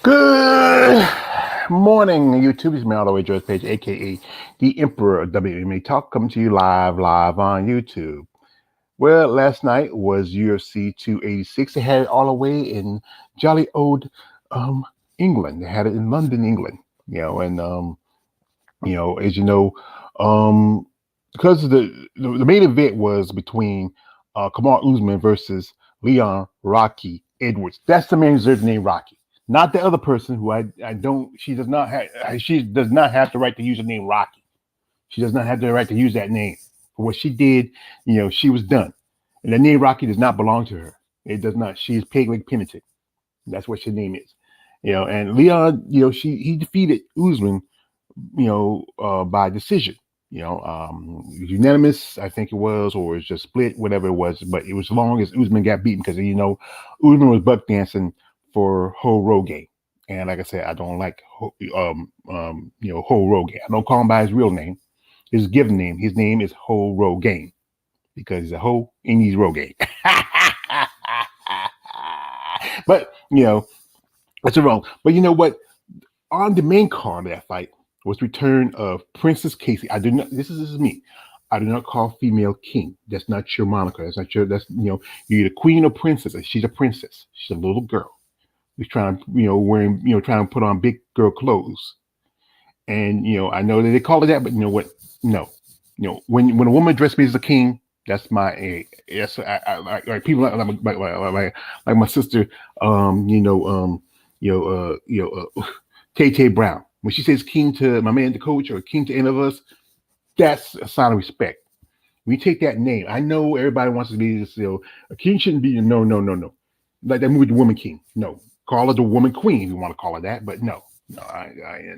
Good morning, YouTube. It's me all the way, George Page, aka the Emperor of WMA Talk, coming to you live on YouTube. Well, last night was UFC 286. They had it all the way in jolly old um, England. They had it in London, England. As you know, um, because the main event was between Kamar Usman versus Leon Rocky Edwards. That's the man's name, Rocky, not the other person who I don't. She does not have the right to use the name Rocky. She does not have the right to use that name for what she did. She was done, and the name Rocky does not belong to her. It does not. She is pigly penitent. That's what her name is. And Leon, he defeated Usman by decision. Unanimous, I think it was, or it's just split, whatever it was. But it was as long as Usman got beaten because Usman was buck dancing for Ho Rogan, and like I said, I don't like Ho Rogan. I don't call him by his real name, his given name. His name is Ho Rogan because he's a hoe and he's Rogan. But that's wrong. But you know what? On the main card of that fight was return of Princess Casey. I do not. This is me. I do not call female king. That's not your moniker. That's not your. That's you're either queen or princess. And she's a princess. She's a little girl who's trying wearing trying to put on big girl clothes. And I know that they call it that, but you know what? No, when a woman dressed me as a king, that's my yes. Like people like my sister. Tay Brown. When she says king to my man, the coach, or king to any of us, that's a sign of respect. We take that name. I know everybody wants to be this, a king shouldn't be, no. Like that movie, The Woman King. No. Call her the Woman Queen if you want to call her that, but no. No, I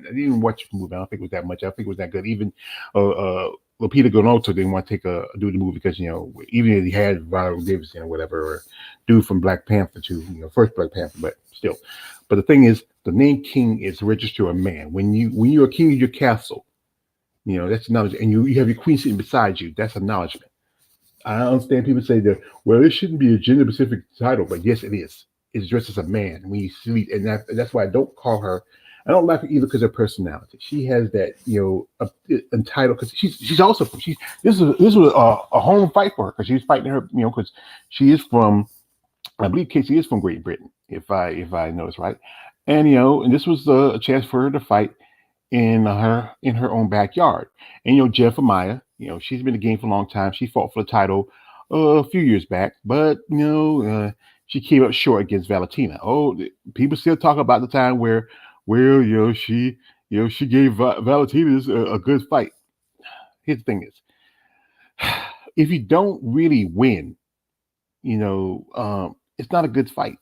didn't even watch the movie. I don't think it was that much. I think it was that good. Even Lupita Nyong'o didn't want to do the movie because, even if he had Viola Davis or whatever, or dude from Black Panther too, first Black Panther, but still. But the thing is, the name king is registered to a man. When you're a king of your castle, that's acknowledgement. And you have your queen sitting beside you. That's acknowledgement. I understand people say that, well, it shouldn't be a gender specific title, but yes, it is. It's dressed as a man when you see, and that's why I don't call her. I don't like her either because of her personality. She has that, entitled because she's also this was a home fight for her because she's fighting her, because she is from, I believe Casey is from Great Britain, if I know it's right, and this was a chance for her to fight in her own backyard. And Jennifer Maya, she's been in the game for a long time. She fought for the title a few years back, but she came up short against Valentina. Oh, people still talk about the time where she gave Valentina a good fight. Here's the thing is, if you don't really win, it's not a good fight.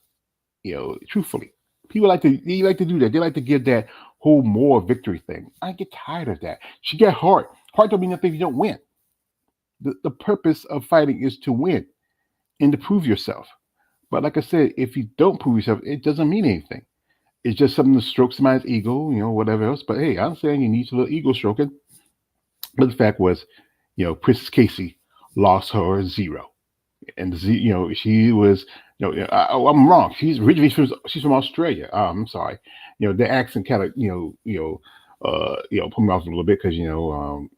Truthfully, people they like to do that. They like to give that whole moral victory thing. I get tired of that. She get heart. Heart don't mean nothing if you don't win. The purpose of fighting is to win and to prove yourself. But like I said, if you don't prove yourself, it doesn't mean anything. It's just something to stroke somebody's ego, whatever else. But hey, I'm saying you need a little ego stroking. But the fact was, Princess Casey lost her zero. And she was, I'm wrong. She's from Australia. I'm sorry. The accent kind of, put me off a little bit because and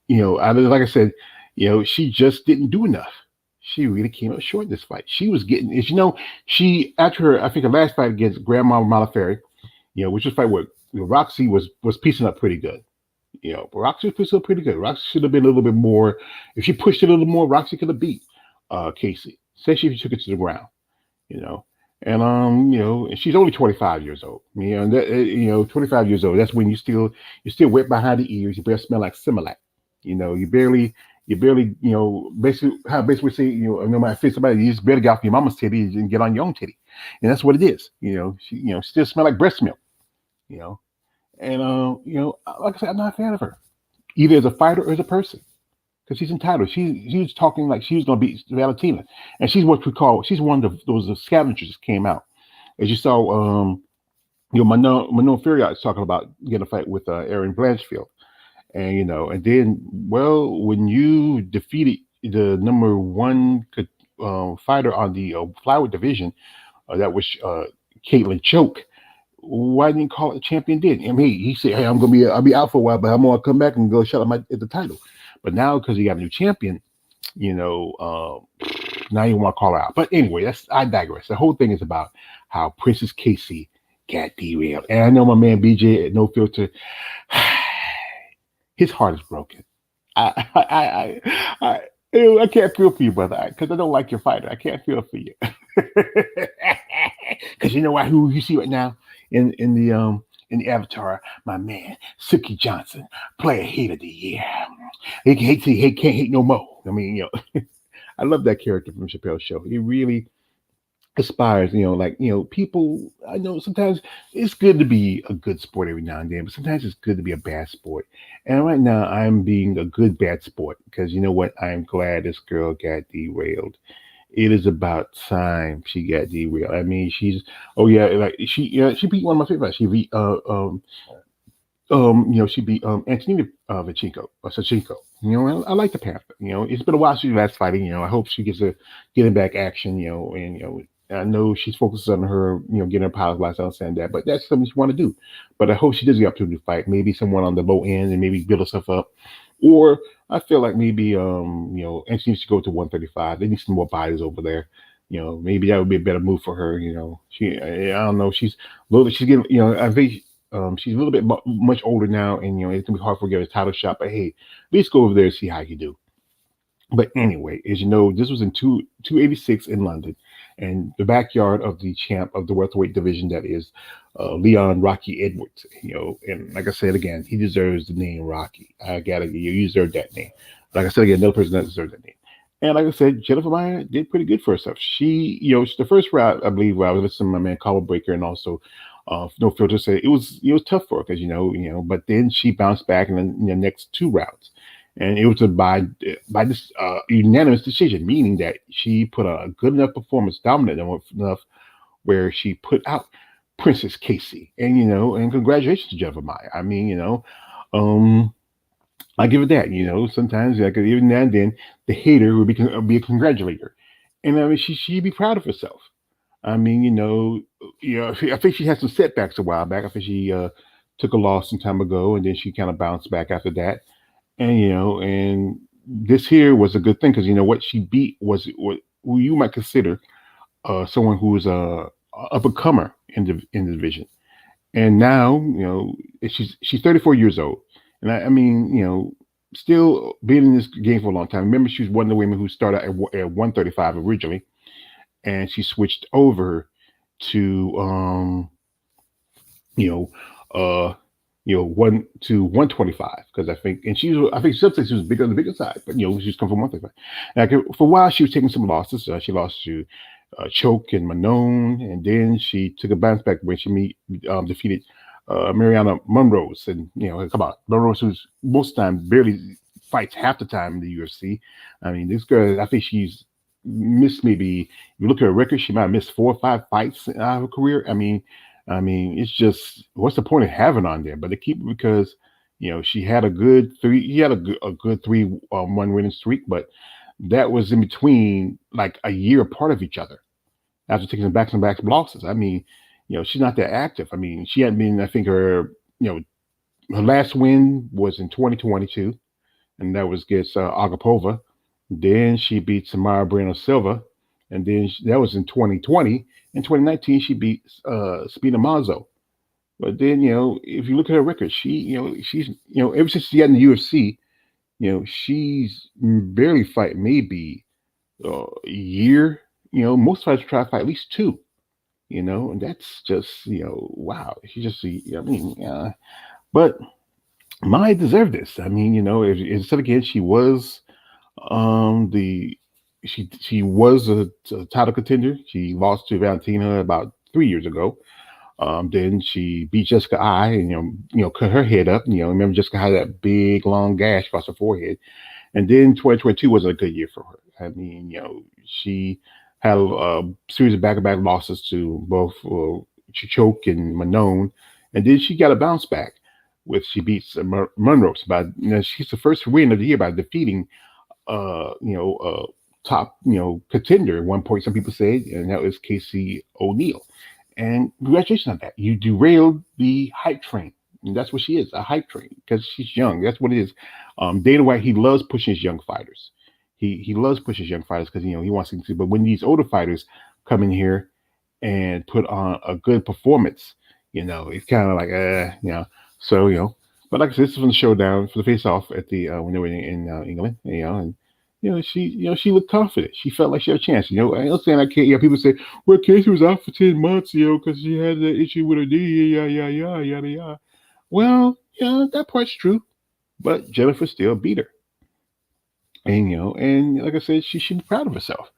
like I said, she just didn't do enough. She really came up short this fight. She was getting, as she after her, I think her last fight against Grandma Malaferi, which was a fight where Roxy was piecing up pretty good. But Roxy was piecing up pretty good. Roxy should have been a little bit more. If she pushed it a little more, Roxy could have beat Casey, especially if she took it to the ground, you know. And she's only 25 years old. And that, 25 years old. That's when you're still wet behind the ears. You barely smell like Similac. You barely, basically say, no matter if it's somebody, you just barely get off your mama's titty and get on your own titty, and that's what it is. She still smell like breast milk. You know, and like I said, I'm not a fan of her, either as a fighter or as a person because she's entitled. She's talking like she's going to beat Valentina, and she's one of those scavengers that came out. As you saw, Manon Fury is talking about getting a fight with Aaron Blanchfield, and then when you defeated the number one fighter on the flyweight division, that was Caitlin Choke. why didn't he call it champion then? I mean, he said, "Hey, I'll be out for a while, but I'm gonna come back and go shut up at the title." But now because he got a new champion, you know, now you want to call her out. But anyway, that's I digress. The whole thing is about how Princess Casey got derailed, and I know my man BJ at No Filter, his heart is broken. I can't feel for you, brother, because I don't like your fighter. I can't feel for you, because you know what? Who you see right now in the Avatar, my man Suki Johnson, player hate of the year. He can't hate no more. I mean, I love that character from Chappelle's show. He really aspires, like, people, I know sometimes it's good to be a good sport every now and then, but sometimes it's good to be a bad sport. And right now I'm being a good bad sport because you know what? I'm glad this girl got derailed. It is about time she got derailed. I mean, oh yeah, like she beat one of my favorites. She beat she beat Antonina Sachenko. I like the Panther. It's been a while since she last fighting. I hope she gets a getting back action. And I know she's focused on her, getting her powers last. I understand that, but that's something she want to do. But I hope she does get the opportunity to fight. Maybe someone on the low end and maybe build herself up. Or I feel like maybe and she needs to go to 135. They need some more bodies over there. Maybe that would be a better move for her. I don't know. She's getting. I think she's a little bit much older now, and it's gonna be hard for her to get a title shot. But hey, at least go over there and see how you do. But anyway, as you know, this was in 286 in London, and the backyard of the champ of the welterweight division, that is Leon Rocky Edwards. And like I said again, he deserves the name Rocky. I gotta you deserve that name. Like I said again, another person that deserves that name. And like I said, Jennifer Maia did pretty good for herself. She, the first round, I believe, where I was listening to my man Colin Breaker and also No Filter say it was tough for her because but then she bounced back in the next two rounds, and it was by this unanimous decision, meaning that she put a good enough performance, dominant enough, where she put out Princess Casey, and congratulations to Jennifer Maia. I mean, um, I give it that. Sometimes like even now and then, the hater would be a congratulator, and I mean she'd be proud of herself. I mean, I think she had some setbacks a while back. I think she took a loss some time ago, and then she kind of bounced back after that. And and this here was a good thing because what she beat was what who you might consider someone who was a up and comer in the division. And now she's 34 years old, and I mean still being in this game for a long time. Remember, she was one of the women who started at 135 originally, and she switched over to you know uh 125 because I think sometimes she was bigger on the bigger side, but she's come from 135. Like for a while, she was taking some losses. She lost to Choke and Manon, and then she took a bounce back when defeated Mariana Monrose, and come on, Monrose, who's most of the time barely fights half the time in the UFC. I mean, this girl, I think she's missed maybe. If you look at her record, she might have missed 4 or 5 fights in her career. I mean, it's just what's the point of having on there? But they keep it because she had a good three. He had a good 3-1 winning streak, but that was in between like a year apart of each other after taking some back losses. I mean, she's not that active. I mean, she hadn't been. I think her last win was in 2022, and that was against Agapova. Then she beat Samara Bueno Silva, and then that was in 2020. In 2019, she beat Spina Mazo. But then, if you look at her record, she's ever since she got in the UFC, she's barely fight maybe a year. Most fighters try to fight at least two. And that's just wow. She just I mean, but Maya deserved this. I mean, if instead again, the she was a title contender. She lost to Valentina about 3 years ago. Then she beat Jessica I, and cut her head up. Remember Jessica had that big long gash across her forehead. And then 2022 was a good year for her. I mean, she had a series of back-to-back losses to both Chichoke and Manon, and then she got a bounce back with she beats Monroe. By she's the first win of the year by defeating top contender at one point. Some people said, and that was Casey O'Neill. And congratulations on that. You derailed the hype train. And that's what she is, a hype train, because she's young. That's what it is. Dana White, he loves pushing his young fighters. He loves pushing his young fighters because he wants to. But when these older fighters come in here and put on a good performance, it's kind of like So but like I said, this is from the showdown for the face off at the when they were in England, and she looked confident. She felt like she had a chance. I understand. I can't. People say, "Well, Casey was out for 10 months, because she had that issue with her knee, yeah, yeah, yeah, yada yada." Well, that part's true, but Jennifer still beat her, and like I said, she should be proud of herself.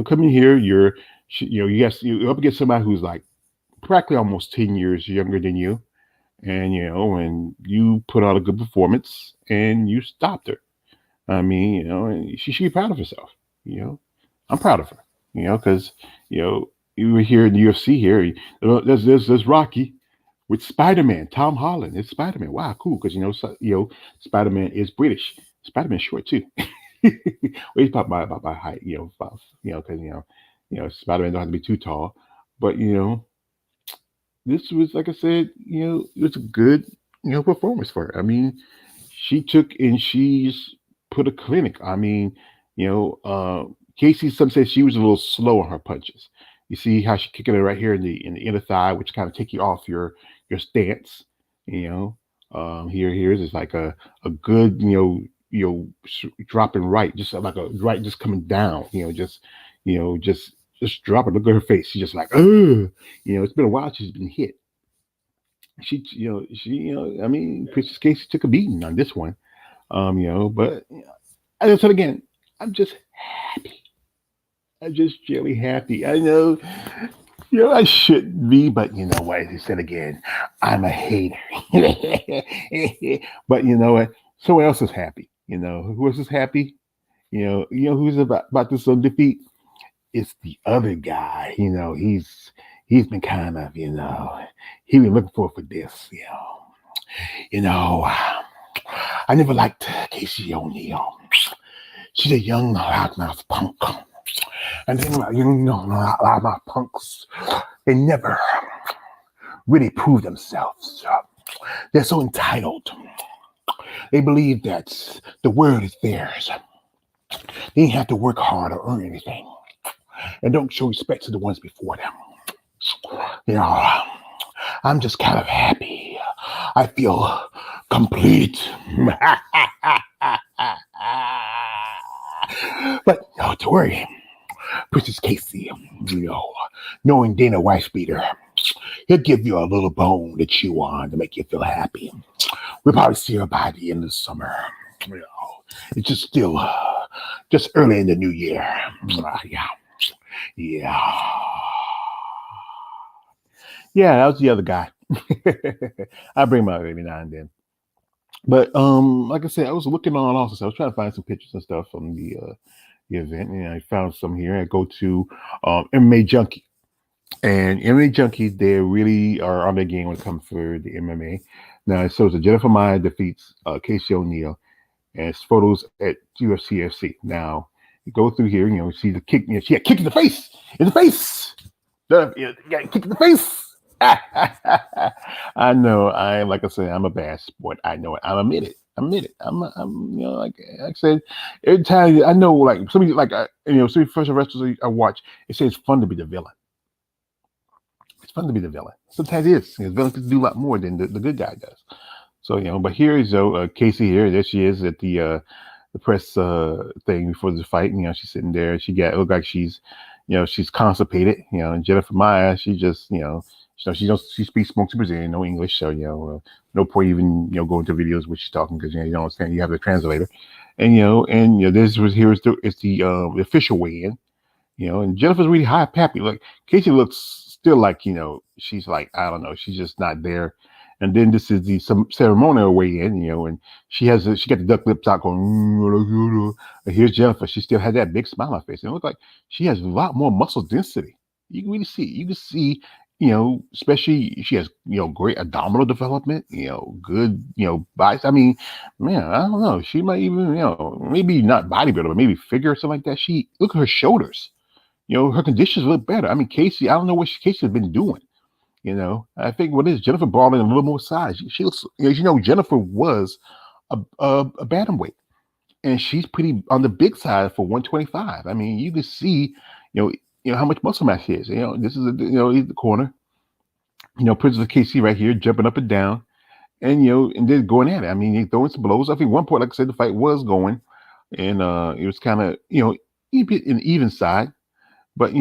Coming here, you're up against somebody who's like practically almost 10 years younger than you, and you put out a good performance and you stopped her. I mean, and she should be proud of herself. I'm proud of her. Because you were here in the UFC here. There's Rocky with Spider-Man, Tom Holland. It's Spider-Man. Wow, cool. Because Spider-Man is British. Spider-Man's short too. Well, he's about my height. About, because Spider-Man don't have to be too tall. But this was, like I said, it was a good performance for her. I mean, she took and she's put a clinic. I mean, Casey, some say she was a little slow on her punches. You see how she kicking it right here in the inner thigh, which kind of take you off your stance. Here's it's like a good dropping right, just like a right just coming down. Just drop it. Look at her face. She's just like, oh, it's been a while she's been hit. I mean, Princess Casey took a beating on this one. But as I said again, I'm just happy. I'm just really happy. I know, I shouldn't be, but you know what? As I said again, I'm a hater. But you know what? Someone else is happy. Who else is happy? Who's about this defeat? It's the other guy. He's been kind of, he been looking for this. I never liked Casey O'Neill. She's a young loudmouth punk. And then young loudmouth punks, they never really prove themselves. They're so entitled. They believe that the world is theirs. They ain't have to work hard or earn anything. And don't show respect to the ones before them. I'm just kind of happy. I feel complete. But don't worry, Princess Casey, knowing Dana White's beater, he'll give you a little bone to chew on to make you feel happy. We'll probably see her by the end of the summer. It's just still just early in the new year. Yeah, that was the other guy. I bring him up every now and then. But like I said, I was looking on also. So I was trying to find some pictures and stuff from the event, and I found some here. I go to MMA Junkie, and MMA Junkie, they really are on their game when it comes for the MMA. Now it shows that Jennifer Maia defeats Casey O'Neill, and it's photos at UFC. Now you go through here, you see the kick. She got kicked in the face. In the face. Yeah, kick in the face. I know. Like I said, I'm a bad sport. I know it. I admit it. I'm like I said, every time I know, like somebody, like some professional wrestlers I watch, it says it's fun to be the villain. It's fun to be the villain. Sometimes it is. The villain can do a lot more than the good guy does. So but here is Casey here. There she is at the press thing before the fight. She's sitting there. It looked like she's she's constipated. And Jennifer Maia, she just she speaks smoke to Brazilian, no English, so no point even go into videos where she's talking because you don't understand. You have the translator, and this was here is the official weigh-in, and Jennifer's really happy. Like Casey looks still like she's like I don't know, she's just not there. And then this is the ceremonial weigh-in, and she got the duck lips out going. And here's Jennifer. She still had that big smile on her face. And it looked like she has a lot more muscle density. You can really see. You can see, especially she has, great abdominal development. Good, biceps. I mean, man, I don't know. She might even, maybe not bodybuilder, but maybe figure or something like that. Look at her shoulders. her conditions look better. I mean, Casey, I don't know what Casey has been doing. I think what is Jennifer brought in a little more size. She looks, Jennifer was a bantamweight, and she's pretty on the big side for 125. I mean, you can see, how much muscle mass she is. This is he's the corner. Princess KC right here jumping up and down, and and then going at it. I mean, he throwing some blows. I think one point, like I said, the fight was going, and it was kind of an even side, but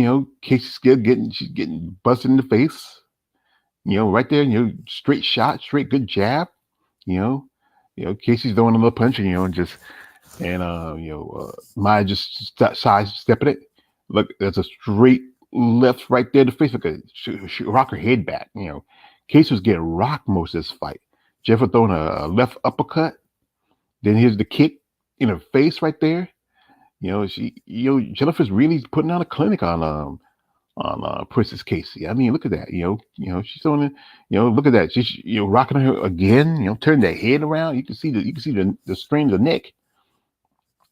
Casey's still she's getting busted in the face. Right there, straight shot, straight good jab. You know, Casey's throwing a little punch, and just Maya just side stepping it. Look, there's a straight left right there to face. Look, she rock her head back. Casey was getting rocked most of this fight. Jennifer throwing a left uppercut. Then here's the kick in her face right there. Jennifer's really putting out a clinic on Princess Casey. I mean, look at that. She's on it. Look at that. She's rocking her again. Turning that head around. You can see the strain of the neck.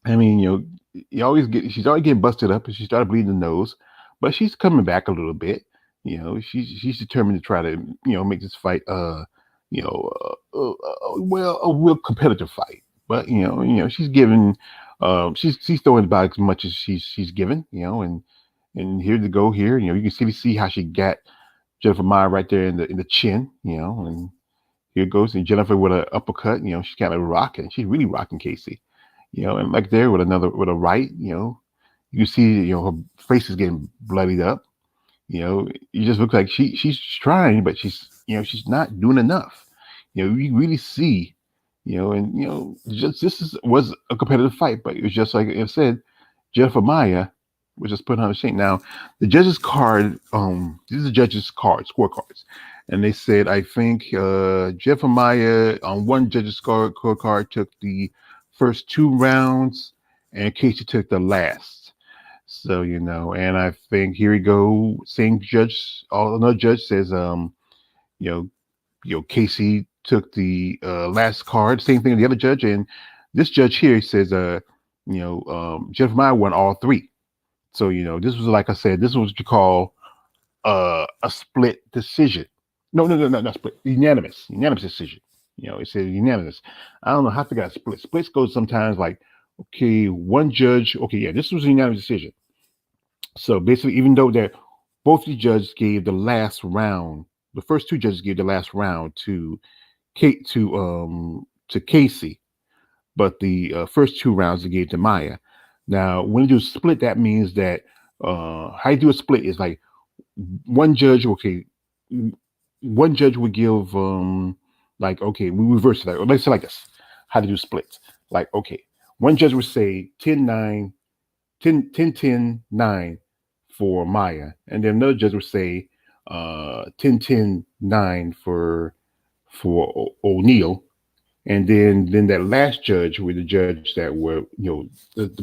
I mean, she's always getting busted up, and she started bleeding the nose, but she's coming back a little bit. She's determined to try to make this fight a real competitive fight. But she's giving she's throwing about as much as she's given. And here to go here, you can see how she got Jennifer Maya right there in the chin, and here goes and Jennifer with an uppercut. She's kind of rocking. She's really rocking Casey. And like there with a right, you can see her face is getting bloodied up. It just looks like she's trying, but she's not doing enough. You really see, just was a competitive fight, but it was just like I said, Jennifer Maya was just put on a shame. Now, the judges' card, these are the judges' scorecards, and they said I think Jennifer Maya on one judge's scorecard took the first 2 rounds, and Casey took the last. So and I think here we go. Same judge, another judge says, Casey took the last card. Same thing with the other judge, and this judge here says, Jennifer Maya won all 3. So this was, like I said, this was what you call a split decision. No, not split. Unanimous decision. It says unanimous. I don't know how to get split. Splits goes sometimes like, okay, one judge. Okay, yeah, this was a unanimous decision. So basically, even though that both the judges gave the last round, the first 2 judges gave the last round to Casey, but the first 2 rounds they gave to Maya. Now, when you do a split, that means that how you do a split is like one judge. Okay, one judge would give like, okay, we reverse that. Or let's say like this: how to do splits. Like, okay, one judge would say 10-9, 10-10-9 for Maya, and then another judge would say 10-10-9 for O'Neal. And then that last judge were the judge that were,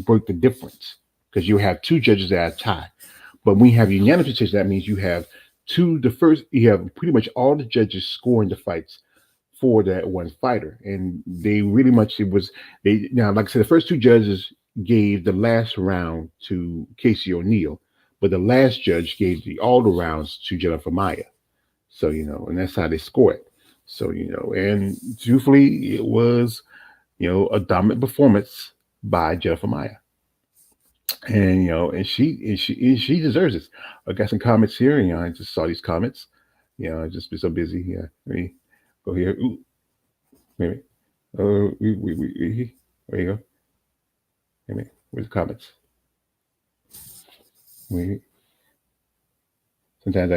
broke the difference, because you have 2 judges that are tied. But when you have unanimous decision, that means you have you have pretty much all the judges scoring the fights for that one fighter. And they really much, now, like I said, the first 2 judges gave the last round to Casey O'Neal, but the last judge gave all the rounds to Jennifer Maya. So, and that's how they score it. So, and truthfully, it was, a dominant performance by Jennifer Maya. And, and she deserves this. I got some comments here, I just saw these comments. I just been so busy. Yeah. Let me go here. Ooh, maybe. Oh, there you go. Wait, where's the comments? Wait. Sometimes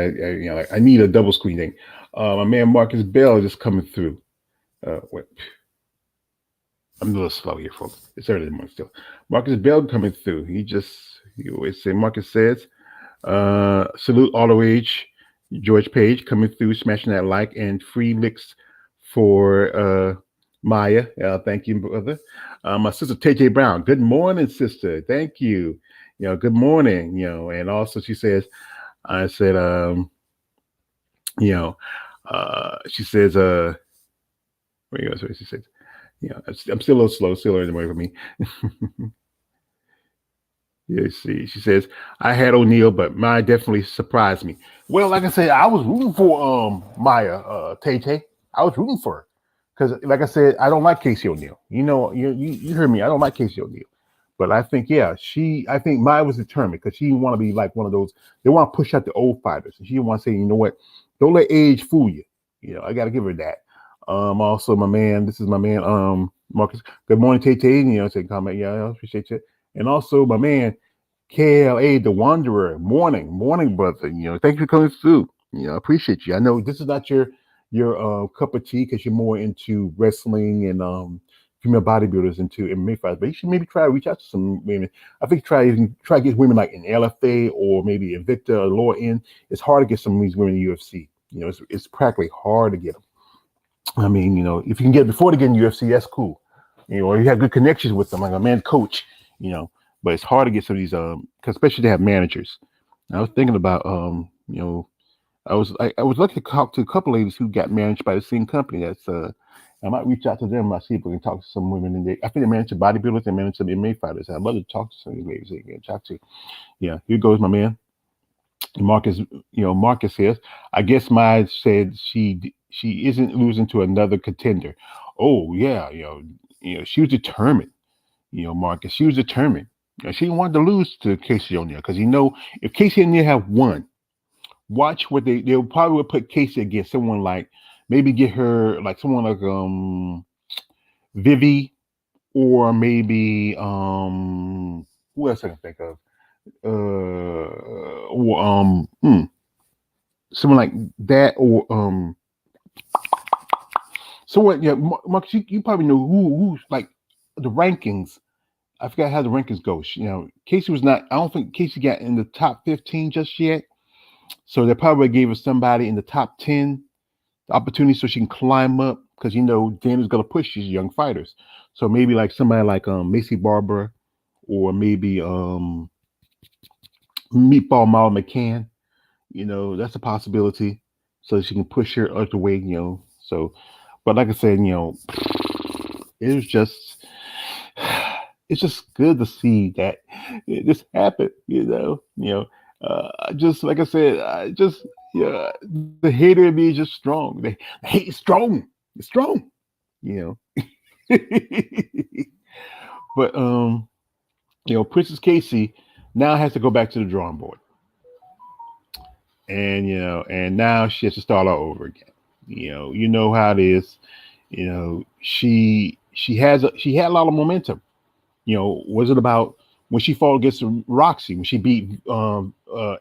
I need a double screen thing. My man Marcus Bell just coming through. Wait. I'm a little slow here, folks. It's early in the morning still. Marcus Bell coming through. He always say, Marcus says, salute all the rage. George Page coming through, smashing that like, and free licks for Maya. Thank you, brother. My sister TJ Brown. Good morning, sister. Thank you. Good morning. And also she says, I said, she says, where you go? So she says, I'm still a little slow, still early in the morning for me. Yeah, see, she says I had O'Neal, but Maya definitely surprised me. Well, like I said, I was rooting for Maya Tay Tay. I was rooting for her because, like I said, I don't like Casey O'Neal. You know, you heard me. I don't like Casey O'Neal, but I think yeah, I think Maya was determined because she didn't want to be like one of those. They want to push out the old fighters, and she didn't want to say, you know what, don't let age fool you. You know, I got to give her that. Also, my man, this is my man, Marcus. Good morning, Tay Tay. You know, say comment. Yeah, I appreciate you. And also, my man, KLA, the Wanderer. Morning, morning, brother. You know, thank you for coming through. You know, I appreciate you. I know this is not your cup of tea because you're more into wrestling and female bodybuilders into MMA fights, but you should maybe try to reach out to some women. I think try to get women like in LFA or maybe Invicta or lower end. It's hard to get some of these women in UFC. You know, it's practically hard to get them. I mean, you know, if you can get it before they get in UFC, that's cool. You know, or you have good connections with them, like a man coach. You know, but it's hard to get some of these, cause especially to have managers. I was thinking about, you know, I was lucky to talk to a couple ladies who got managed by the same company. That's I might reach out to them. I see if we can talk to some women. And I think they manage some bodybuilders and manage some MMA fighters. I'd love to talk to some of these ladies they can talk to. Yeah, here goes my man. Marcus, you know, Marcus says, I guess Maya said she isn't losing to another contender. Oh yeah, you know, she was determined. You know, Marcus, she was determined. You know, she wanted to lose to Casey O'Neill because you know if Casey O'Neill have won, watch what they'll probably would put Casey against someone like maybe get her like someone like Vivi or maybe who else I can think of or someone like that or someone yeah Marcus you probably know who's like the rankings. I forgot how the rankings go. You know, Casey was not. I don't think Casey got in the top 15 just yet. So they probably gave us somebody in the top 10 the opportunity so she can climb up because you know Dana's gonna push these young fighters. So maybe like somebody like Macy Barber or maybe Meatball Mall McCann. You know that's a possibility. So she can push her up the way. You know. So, but like I said, you know, it was just it's just good to see that this happened. Just like I said, I just yeah, the hater in me is just strong. The hate is strong. It's strong. You know. But you know, Princess Casey now has to go back to the drawing board, and you know, and now she has to start all over again. You know how it is. You know, she had a lot of momentum. You know, was it about when she fought against Roxy, when she beat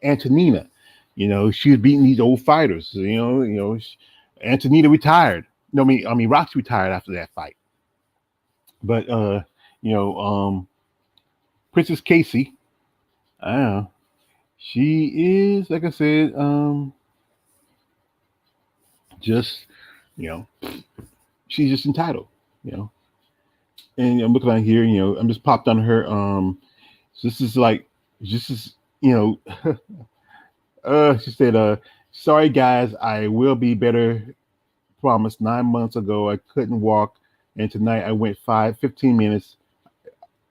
Antonina? You know, she was beating these old fighters. Antonina retired. No, I mean Roxy retired after that fight. But you know, Princess Casey, I don't know. She is like I said, just you know, she's just entitled. You know, and I'm looking on here. You know, I'm just popped on her. So this is like, this is you know, she said, sorry guys, I will be better. Promised 9 months ago I couldn't walk, and tonight I went 15 minutes.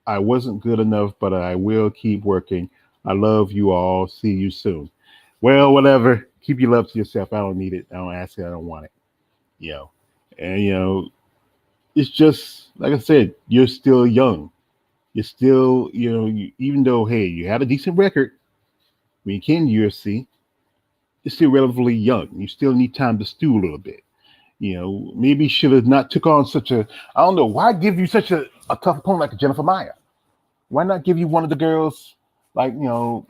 I wasn't good enough, but I will keep working. I love you all. See you soon. Well, whatever. Keep your love to yourself. I don't need it. I don't ask it. I don't want it. You know, and you know, it's just like I said. You're still young. You're still, even though hey, you had a decent record when you came to UFC, you're still relatively young. You still need time to stew a little bit. You know, maybe should have not took on such a. I don't know why give you such a tough opponent like Jennifer Maya. Why not give you one of the girls like I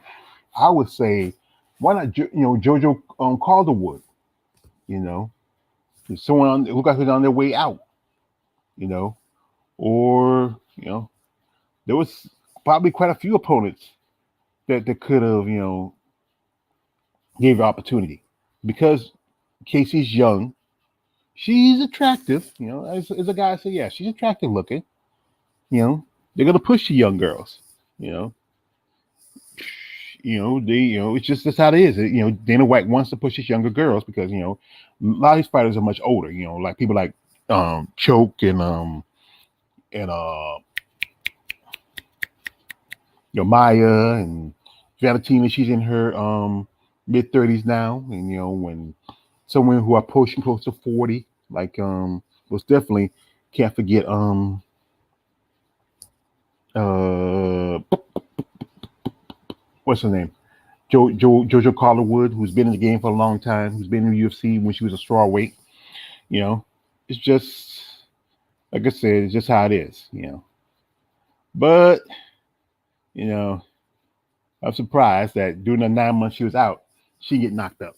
would say why not Jojo Calderwood. You know, someone who got on their way out. You know, or there was probably quite a few opponents that could have gave her opportunity because Casey's young. She's attractive, as a guy said, yeah, she's attractive looking. They're gonna push the young girls. You know, it's just that's how it is. Dana White wants to push his younger girls because a lot of these fighters are much older. Like people like Choke and Maya and Valentina. She's in her mid 30s now, and when someone who are pushing close to 40, like most definitely can't forget uh what's her name? Jojo Calderwood, who's been in the game for a long time, who's been in the UFC when she was a strawweight. You know, it's just like I said, it's just how it is. But you know, I'm surprised that during the 9 months she was out, she get knocked up.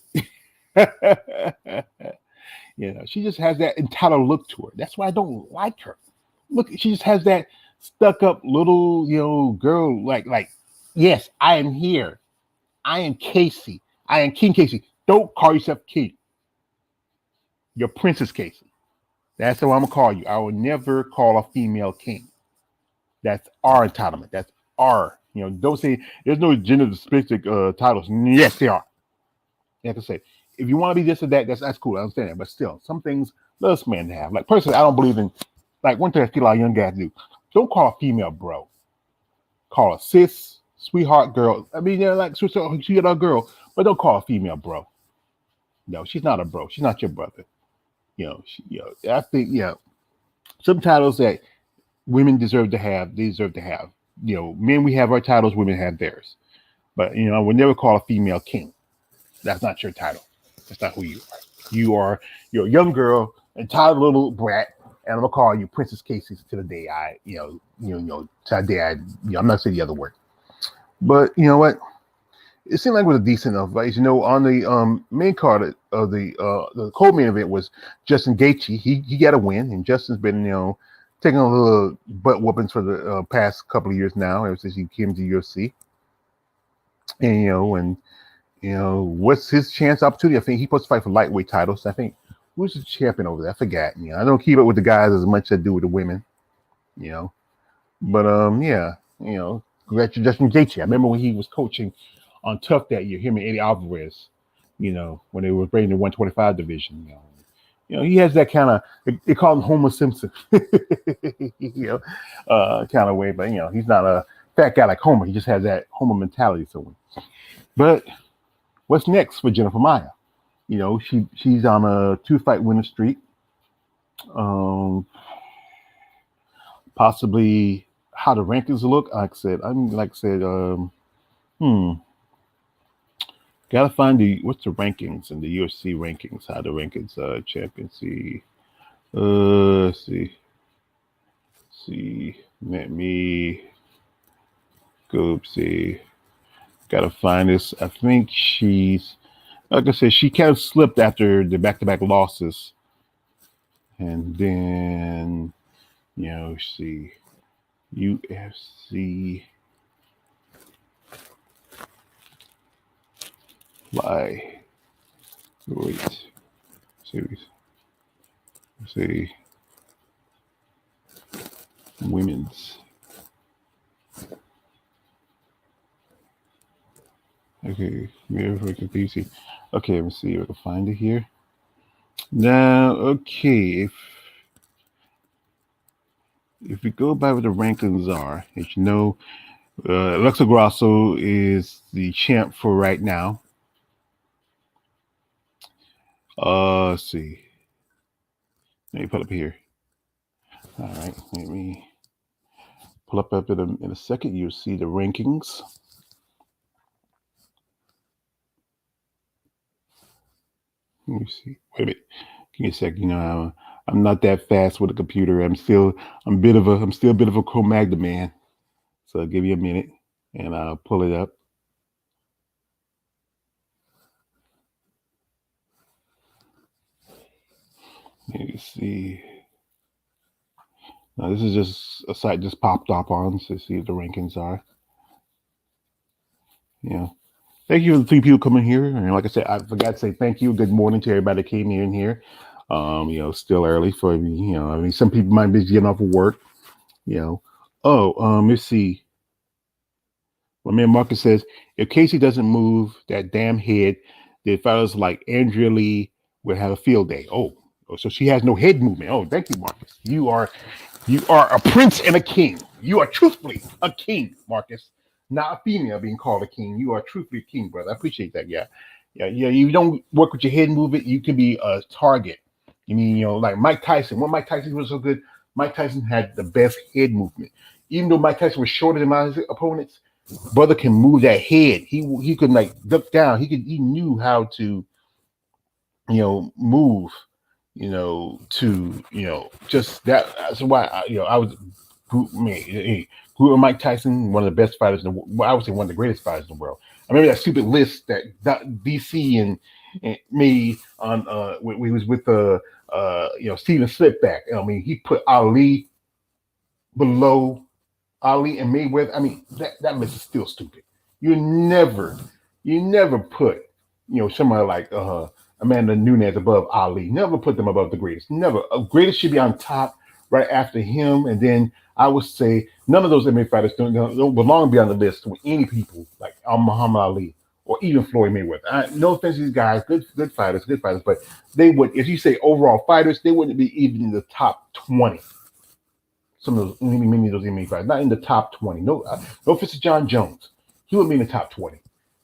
She just has that entitled look to her. That's why I don't like her. Look, she just has that stuck up little, girl. Like, yes, I am here. I am Casey. I am King Casey. Don't call yourself King. You're Princess Casey. That's what I'm gonna call you. I will never call a female king. That's our entitlement. That's our. Don't say there's no gender specific titles. Yes, they are. Like I say, if you want to be this or that, that's cool. I understand that. But still, some things let us men have. Like personally, I don't believe in. Like one thing I feel a lot of young guys do. Don't call a female bro. Call a sis, sweetheart, girl. I mean, like she a girl, but don't call a female bro. No, she's not a bro. She's not your brother. I think some titles that women deserve to have, they deserve to have. Men, we have our titles, women have theirs. But I would never call a female king. That's not your title. That's not who you are. You're a young girl, entitled little brat, and I'm gonna call you Princess Casey to the day to the day I'm not saying the other word. But you know what? It seemed like it was a decent enough fight. On the main card of the co-main event was Justin Gaethje. He got a win, and Justin's been taking a little butt whoopings for the past couple of years now, ever since he came to UFC. And what's his chance opportunity? I think he's supposed to fight for lightweight titles. I think who's the champion over there? I forgot. I don't keep up with the guys as much as I do with the women. But congrats to Justin Gaethje. I remember when he was coaching on Tough that year, him and Eddie Alvarez. When they were breaking the 125 division. He has that kind of, they call him Homer Simpson, kind of way. But he's not a fat guy like Homer. He just has that Homer mentality to him. But what's next for Jennifer Maia? She's on a 2-fight winning streak. Possibly how the rankings look. Like I said, gotta find what's the rankings in the UFC rankings? How the rankings championship. Let's see. Let me go see. Gotta find this. I think she's, like I said, she kind of slipped after the back-to-back losses. And then, see, UFC flyweight series. Let's see, women's. Okay, PC. Okay, let me see if I can find it here. Now, okay, if we go by what the rankings are, as you know, Alexa Grasso is the champ for right now. Let's see. Let me put up here. All right, let me pull up in a second. You'll see the rankings. Let me see. Wait a minute. Give me a second. I'm not that fast with a computer. I'm still a bit of a Cro-Magnon man. So give me a minute and I'll pull it up. Let me see. Now this is just a site just popped up on to see what the rankings are. Thank you for the 3 people coming here. And like I said, I forgot to say thank you. Good morning to everybody that came in here. Still early for me. I mean, some people might be getting off of work. Let's see. My man Marcus says, if Casey doesn't move that damn head, the fellas like Andrea Lee will have a field day. Oh, so she has no head movement. Oh, thank you, Marcus. You are a prince and a king. You are truthfully a king, Marcus. not a female being called a king. You are truthfully a king, brother. I appreciate that. Yeah, yeah, yeah. You don't work with your head movement. You can be a target. You mean, like Mike Tyson. When Mike Tyson was so good, Mike Tyson had the best head movement. Even though Mike Tyson was shorter than my opponents, brother can move that head. He could like duck down. He knew how to move. To just that. That's why I was grew up Mike Tyson, one of the best fighters in the world. Well, I would say one of the greatest fighters in the world. I remember that stupid list that DC and made on when he was with Steven Slipback. I mean, he put Ali below Ali and Mayweather. I mean, that list is still stupid. You never put somebody like Amanda Nunes above Ali. Never put them above the greatest. Never. Greatest should be on top right after him, and then I would say none of those MMA fighters don't belong to be on the list with any people like Muhammad Ali or even Floyd Mayweather. No offense to these guys, good fighters, but they would, if you say overall fighters, they wouldn't be even in the top 20. Some of those, many of those MMA fighters, not in the top 20. No offense to John Jones, he wouldn't be in the top 20,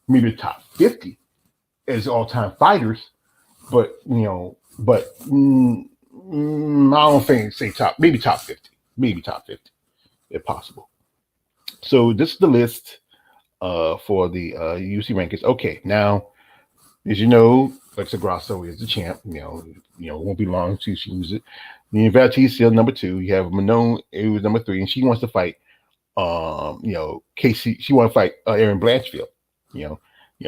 maybe the top 50 as all-time fighters, but I don't think say maybe top 50, if possible. So this is the list for the UFC rankings. Okay, now as you know, Alexa Grasso is the champ. It won't be long till she loses it. The Valentina is still number 2. You have Manon, who's number 3, and she wants to fight. Casey. She wants to fight Erin Blanchfield.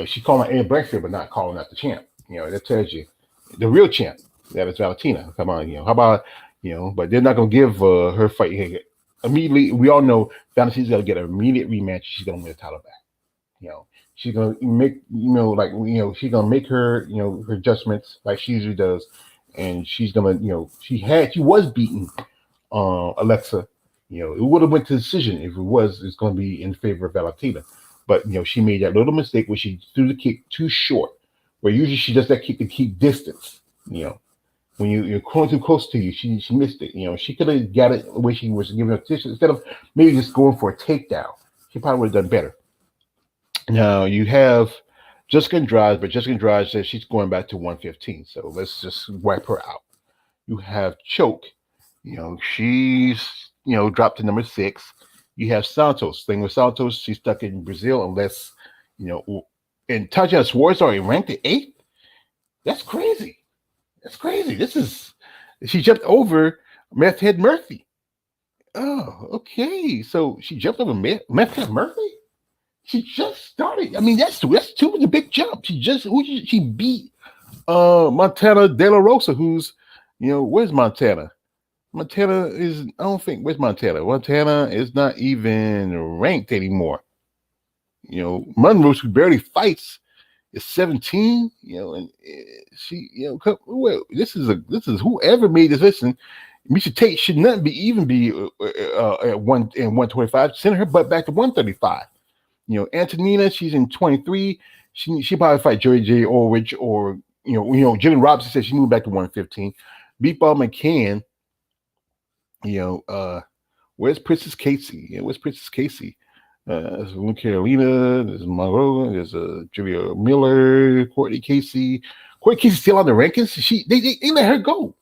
She's calling Erin Blanchfield, but not calling out the champ. That tells you the real champ. That is Valentina. Come on, how about But they're not gonna give her fight immediately. We all know Valentina's gonna get an immediate rematch. She's gonna win the title back. She's gonna make she's gonna make her her adjustments like she usually does, and she's gonna she was beating Alexa. It would have went to decision if it's going to be in favor of Valentina, but she made that little mistake where she threw the kick too short. Where usually she does that kick to keep distance. When you're going too close to you, she missed it. She could have got it where she was giving a position instead of maybe just going for a takedown. She probably would have done better. Now you have Jessica Andrade, but Jessica Andrade says she's going back to 115. So let's just wipe her out. You have Choke. She's dropped to number 6. You have Santos. Thing with Santos, she's stuck in Brazil unless and Tatiana Suarez already ranked at 8th. That's crazy. She jumped over Meth Head Murphy. Oh, okay. So she jumped over Meth Head Murphy. She just started. I mean, that's too much a big jump. She beat Montana De La Rosa, who's where's Montana? Montana is, I don't think, where's Montana? Montana is not even ranked anymore. Monroe, who barely fights, is 17. And she, this is whoever made this list. Miesha Tate should not be at 125. Send her butt back to 135. Antonina, she's in 23. She probably fight J. Orwich or Jillian Robinson said she moved back to 115. Beatball McCann. Where's Princess Casey? Where's Princess Casey? There's Carolina, there's Monroe, there's Julia Miller, Courtney Casey. Courtney Casey's still on the rankings. They let her go.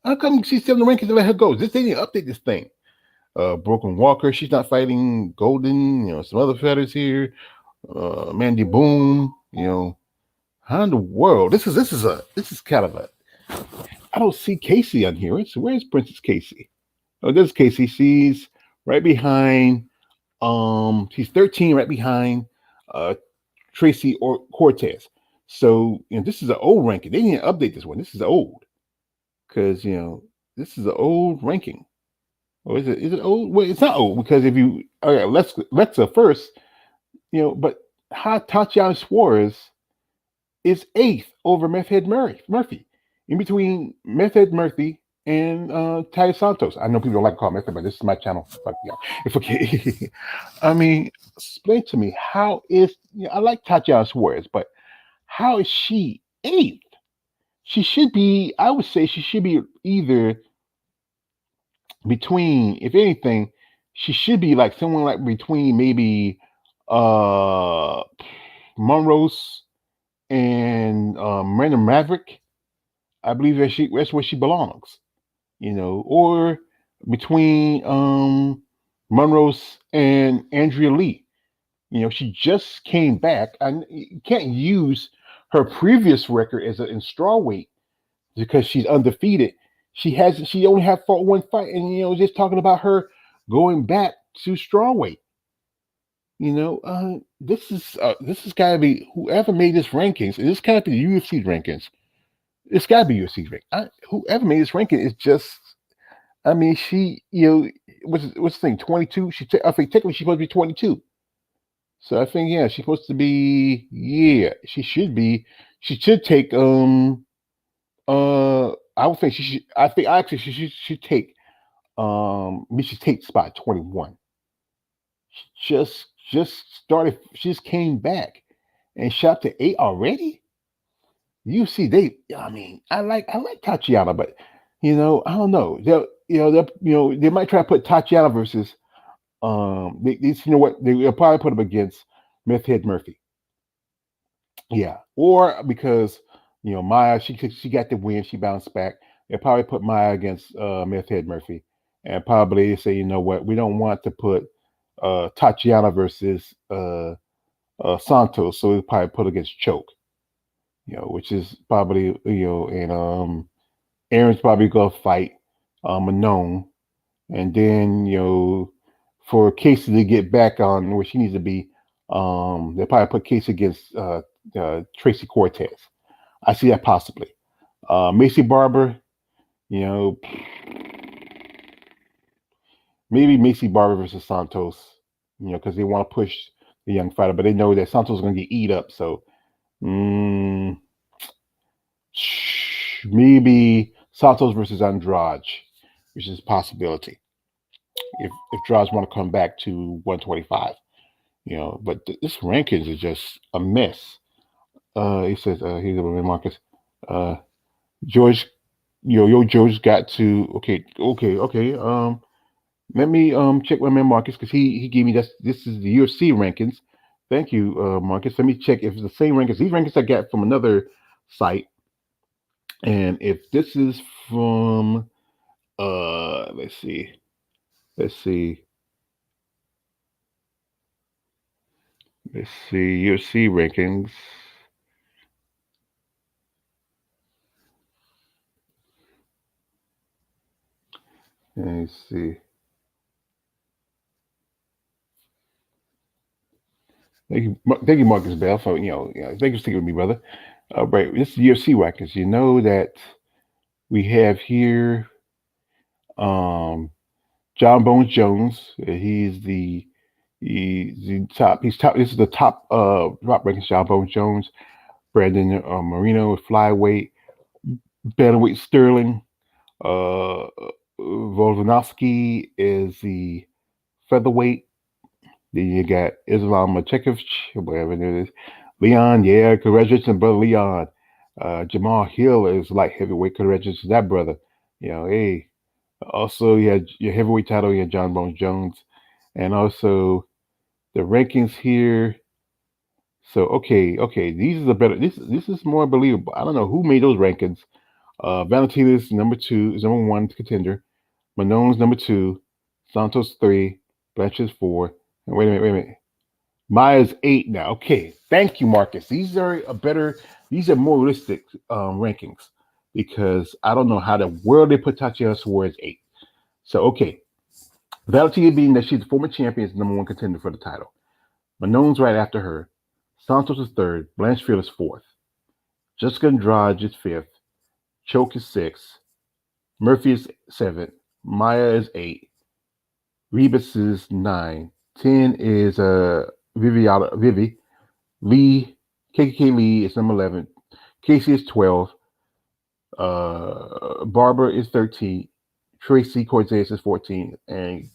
How come she's still in the rankings? They let her go. They need to update this thing. Broken Walker, she's not fighting. Golden, some other fighters here. Mandy Boone, how in the world? This is kind of a. I don't see Casey on here. Where's Princess Casey? Oh, there's Casey. She's right behind. She's 13, right behind Tracy or Cortez. So this is an old ranking. They need to update this one. This is old because this is an old ranking. Or is it old? Well, it's not old because if you let's first, but Tatiana Suarez is 8th over Meth Head Murphy. In between Meth Head Murphy and Taia Santos. I know people don't like to call Meth Head, but this is my channel. But it's okay. I mean, explain to me how is I like Tatiana Suarez, but how is she 8th? She should be. I would say she should be either between, if anything, She should be like someone like between maybe uh Monrose and Miranda Maverick. I believe that's where she belongs. Or between Monrose and Andrea Lee. She just came back. And you can't use her previous record as in strawweight because she's undefeated. She only had fought one fight, and just talking about her going back to strawweight. This has got to be whoever made this rankings. This got to be UFC rankings. It's got to be UFC ranking. Whoever made this ranking is just. I mean, she, what's the thing? 22. I think technically she's supposed to be 22. So I think yeah, she's supposed to be. Yeah, she should be. She should take. I would think she should. I think actually she should take. Misha Tate spot 21. She just started. She just came back and shot to 8 already. You see, I mean, I like Tatiana, but I don't know. They might try to put Tatiana versus you know what? They'll probably put them against Meth Head Murphy. Yeah, or because Maya, she got the win, she bounced back. They'll probably put Maya against Meth Head Murphy, and probably say, you know what, we don't want to put Tatiana versus Santos, so we'll probably put against Choke. Which is probably and Aaron's probably gonna fight Manon, and then for Casey to get back on where she needs to be, they'll probably put Casey against Tracy Cortez. I see that possibly. Macy Barber, you know, maybe Macy Barber versus Santos, because they want to push the young fighter, but they know that Santos is going to get eat up. So mm, maybe Santos versus Andrade, which is a possibility. If Draws want to come back to 125, but this rankings is just a mess. He says, here's the Marcus. Uh, George, George got to okay. Let me check with my man Marcus because he gave me this is the UFC rankings. Thank you, Marcus. Let me check if it's the same rankings. These rankings I got from another site, and if this is from let's see, let's see, let's see UFC rankings. Let's see. Thank you, Marcus Bell, for thank you for sticking with me, brother. Right, this is UFC rankings. You know that we have here John Bones Jones. He's the top. He's top. This is the top top rankings. John Bones Jones, Brandon Marino flyweight, bantamweight Sterling. Volkanovski is the featherweight. Then you got Islam Makhachev, whatever it is. Leon, yeah, congratulations, brother Leon. Jamal Hill is light heavyweight. Congratulations, that brother. Hey. Also, you had your heavyweight title. You had John Bones Jones, and also the rankings here. So okay, these are the better. This is more believable. I don't know who made those rankings. Valentina's number 2 is number 1 contender. Manon's number 2. Santos 3. Blanchard's 4. And wait a minute. Maya's 8 now. Okay, thank you, Marcus. These are better. These are more realistic rankings because I don't know how the world they put Tatiana Suarez 8. So okay, Valentina being that she's the former champion is number 1 contender for the title. Manon's right after her. Santos is 3rd. Blanchfield is 4th. Jessica Andrade is 5th. Choke is 6th. Murphy is 7th. Maya is 8th. Rebus is 9. 10 is Vivi. Lee, KKK Lee is number 11. Casey is 12. Barber is 13. Tracy Cortez is 14. And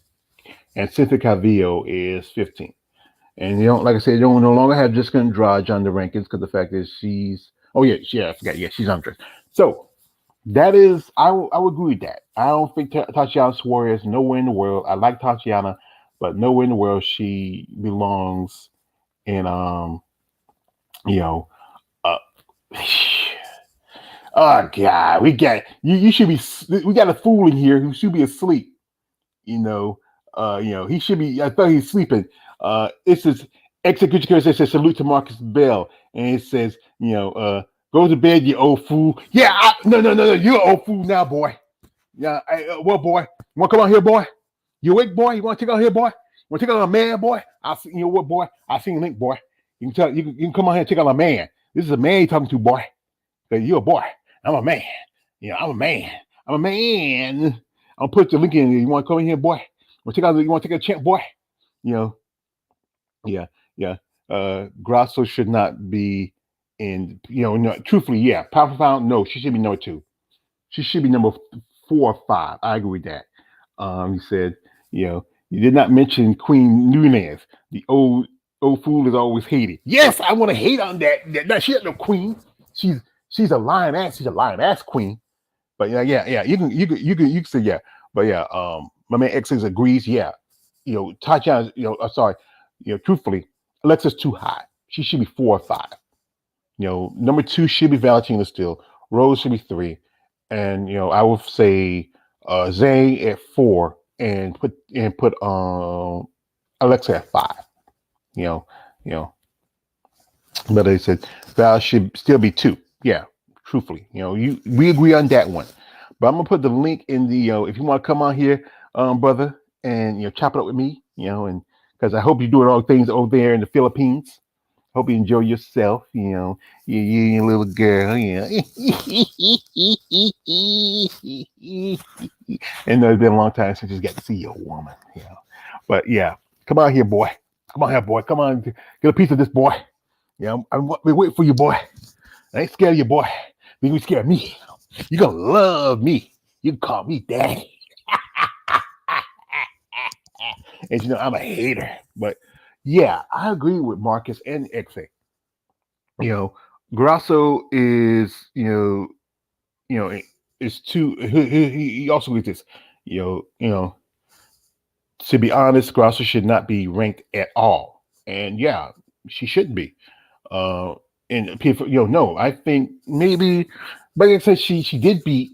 Cynthia Calvillo is 15. And like I said, they don't no longer have Jessica Andrade on the rankings because the fact is she's I forgot. Yeah, she's under. So that is I would agree with that. I don't think Tatiana Suarez nowhere in the world. I like Tatiana. but nowhere in the world she belongs in you know uh oh god, we got you should be we got a fool in here who should be asleep, you know. He should be. I thought he's sleeping. It says execution says salute to Marcus Bell, and it says, go to bed, you old fool. Yeah, no, you're an old fool now, boy. Yeah, well, boy, you want to come out here, boy? You awake, boy? You want to take out here, boy? You want to take out a man, boy? I see, you know what, boy? I seen Link, boy. You can come out here and take out a man. This is a man you're talking to, boy. Cause you're a boy. I'm a man. I'm a man. I'm a man. I'll put the link in. You want to come in here, boy? You want to take a chance, boy? You know, yeah, yeah. Grasso should not be in. No, truthfully, yeah. Pound for pound, no, she should be number two. She should be number 4 or 5. I agree with that. He said, you did not mention Queen Nunez. The old fool is always hated. Yes, I want to hate on that. She ain't no queen. She's a lion ass. She's a lion ass queen. But yeah. You can say yeah. But yeah, my man X agrees. Yeah, Tatiana. Sorry. Truthfully, Alexa's too high. She should be 4 or 5. Number 2 should be Valentina still. Rose should be 3, and I would say Zane at 4, and put Alexa at 5. You know, you know. But they said Val should still be 2. Yeah, truthfully, we agree on that one. But I'm gonna put the link in the if you want to come on here, brother, and chop it up with me, and because I hope you're doing all things over there in the Philippines. Hope you enjoy yourself, you little girl, And it's been a long time since you got to see your woman, But yeah, come on here, boy. Come on here, boy. Come on, get a piece of this, boy. I'm waiting for you, boy. I ain't scared of you, boy. You can scare me. You're gonna love me. You can call me daddy. And I'm a hater. But yeah, I agree with Marcus and Exe. Grasso is, is too. He also with this, to be honest, Grasso should not be ranked at all. And yeah, she shouldn't be. And people, no, I think maybe, but like I said, she did beat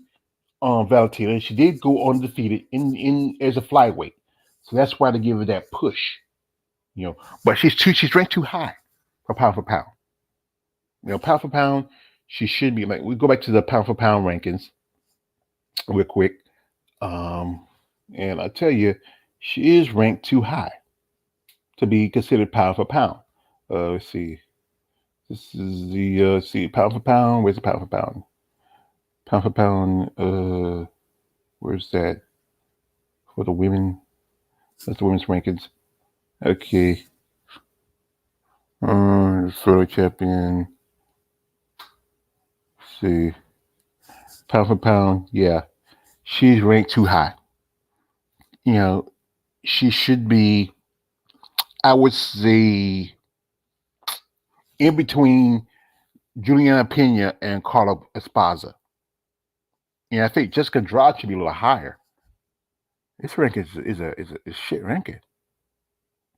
Valentina. She did go undefeated in as a flyweight, so that's why they give her that push. But she's ranked too high for pound. Pound for pound, she should be like. We go back to the pound for pound rankings real quick, and I tell you, she is ranked too high to be considered pound for pound. Let's see. This is the see pound for pound. Where's the pound for pound? Pound for pound. Where's that for the women? That's the women's rankings. Okay. Florida champion. Let's see. Pound for pound. Yeah, she's ranked too high. She should be. I would say in between Juliana Pena and Carla Esparza. And I think Jessica Andrade should be a little higher. This ranking is a shit ranking.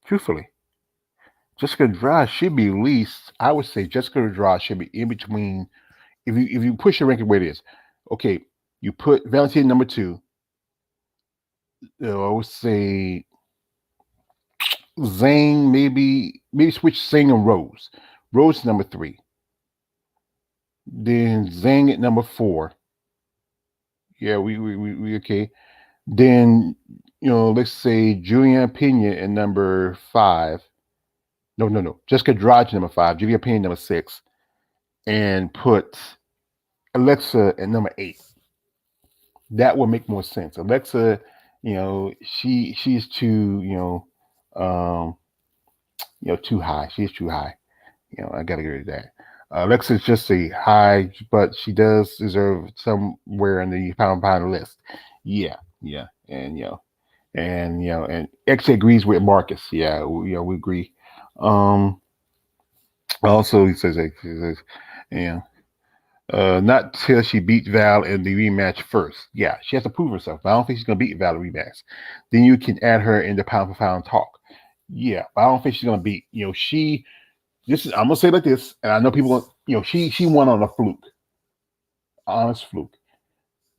Truthfully, Jessica Andrade should be at least. I would say Jessica Andrade should be in between. If you push your ranking where it is, okay, you put Valentina number 2. I would say Zane, maybe switch Zane and Rose. Rose number 3. Then Zane at number 4. Yeah, we okay. Then let's say Juliana Pena at number 5. No. Jessica Andrade number 5. Juliana Pena number 6, and put Alexa at number 8. That would make more sense. Alexa, she's too too high. She's too high. I gotta agree with that. Alexa's just a high, but she does deserve somewhere in the pound list. Yeah, and and X agrees with Marcus. Yeah, we agree. Also, he says, yeah, Not till she beat Val in the rematch first. Yeah, she has to prove herself. But I don't think she's gonna beat Val in the rematch. Then you can add her in the pound for pound talk. Yeah, but I don't think she's gonna beat. She. This is. I'm gonna say it like this, and I know people. She won on a fluke, honest fluke.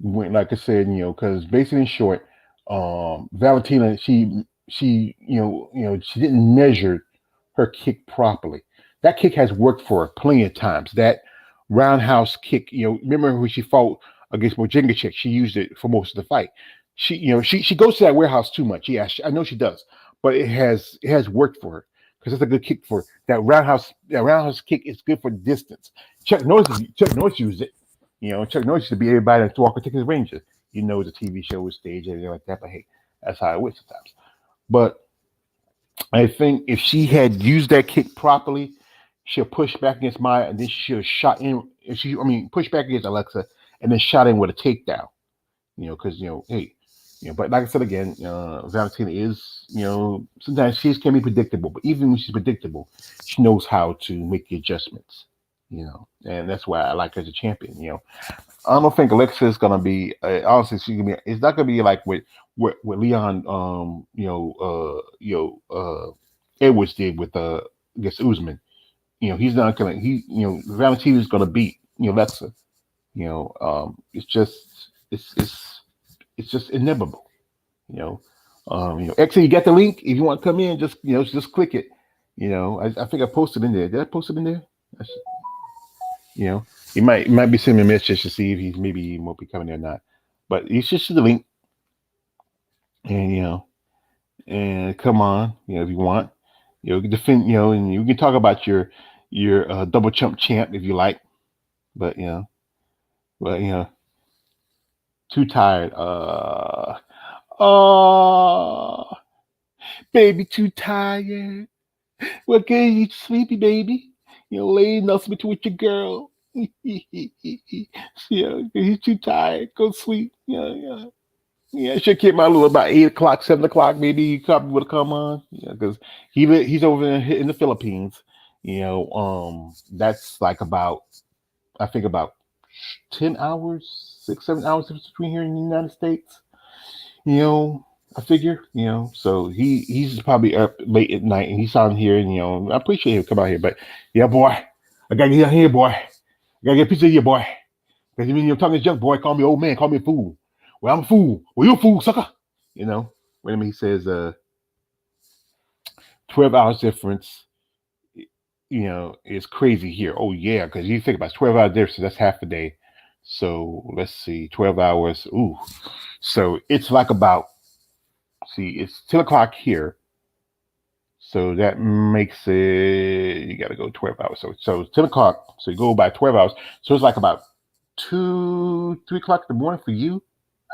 Like I said, because basically in short, Valentina, she didn't measure her kick properly. That kick has worked for her plenty of times. That roundhouse kick, remember when she fought against Bojangachik, she used it for most of the fight. She goes to that warehouse too much. Yeah, I know she does, but it has worked for her because it's a good kick for her. That roundhouse kick is good for distance. Chuck Norris used it. Chuck Norris used to be everybody in Walker Texas Rangers. The TV show was staged, everything like that. But hey, that's how it was sometimes. But I think if she had used that kick properly, she'll push back against Maya, and then she'll shot in. If she, I mean, push back against Alexa, and then shot in with a takedown. Because hey, But like I said again, Valentina is, sometimes she can be predictable, but even when she's predictable, she knows how to make the adjustments. And that's why I like her as a champion. I don't think Alexa is gonna be. Honestly, she's gonna be. It's not gonna be like with Leon. Edwards did with against Usman. He's not gonna. Valentina is gonna beat Alexa. It's just it's just inevitable. Actually, you got the link. If you want to come in, just click it. I think I posted in there. Did I post it in there? I should- he might be sending me a message to see if he's maybe he won't be coming there or not. But you should see the link, and and come on, if you want, defend, and you can talk about your double chump champ if you like. But but too tired. Oh, baby, too tired. What can you sleepy, baby? Lay nuzzle between with your girl. He's too tired. Go sleep. Yeah. I should keep my little about 8 o'clock, 7 o'clock. Maybe he probably would have come on. Because he's over in the Philippines. That's like about I think about 10 hours, 6, 7 hours between here in the United States. you know, I figure, so he's probably up late at night and he's on here and I appreciate him come out here, but yeah, boy, I gotta get out here, boy. I gotta get a piece of you, boy. Because when you're talking junk, boy, call me old man, call me a fool. Well, I'm a fool. Well, you a fool, sucker. You know. Wait a minute, he says 12 hours difference, is crazy here. Oh yeah, because you think about it, 12 hours difference, that's half a day. So let's see, 12 hours. Ooh. So it's like about it's 10 o'clock here. So that makes it you gotta go 12 hours. So it's 10 o'clock. So you go by 12 hours. So it's like about 2, 3 o'clock in the morning for you,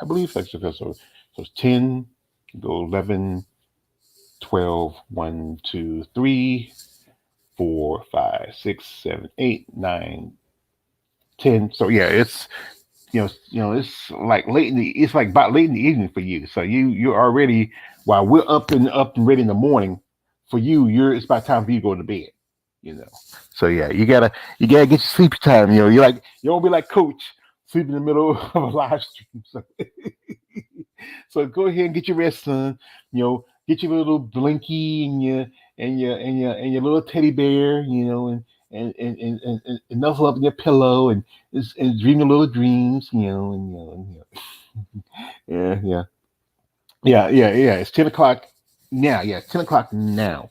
I believe. So it's 10, go 11, 12, 1, 2, 3, 4, 5, 6, 7, 8, 9, 10. So yeah, it's like it's like about late in the evening for you. So you're already while we're up and ready in the morning. For you, it's about time for you to go to bed. You know. So yeah, you gotta get your sleep time. You don't be like Coach sleep in the middle of a live stream. So go ahead and get your rest, son. Get your little blinky and your little teddy bear. And nuzzle up in your pillow and dream your little dreams. Yeah, yeah, yeah. It's 10 o'clock now. Yeah, it's 10 o'clock now.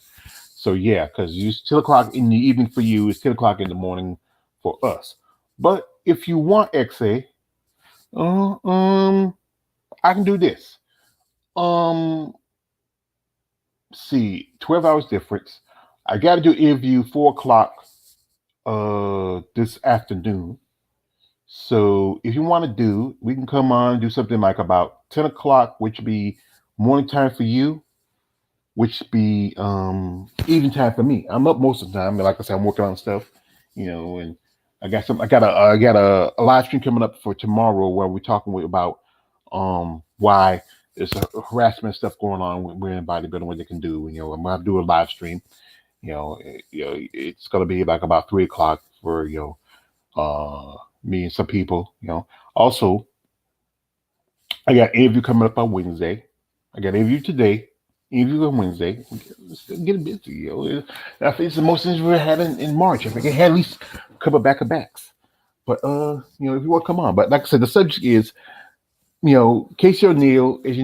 So yeah, because it's 10 o'clock in the evening for you. It's 10 o'clock in the morning for us. But if you want XA, uh, um, I can do this. Um, see, 12 hours difference. I got to do interview 4 o'clock this afternoon. So if you want to we can come on and do something like about 10 o'clock, which be morning time for you, which be evening time for me. I'm up most of the time, but like I said, I'm working on stuff, and I got a live stream coming up for tomorrow where we're talking about why there's a harassment stuff going on with women in bodybuilding, what they can do. I'm gonna do a live stream. It's gonna be like about 3 o'clock for Me and some people, Also, I got an interview coming up on Wednesday. I got an interview today. Interview on Wednesday. Getting busy. I think it's the most interview we had in March. I think it had at least a couple back to backs. But if you want to come on. But like I said, the subject is, Casey O'Neill is,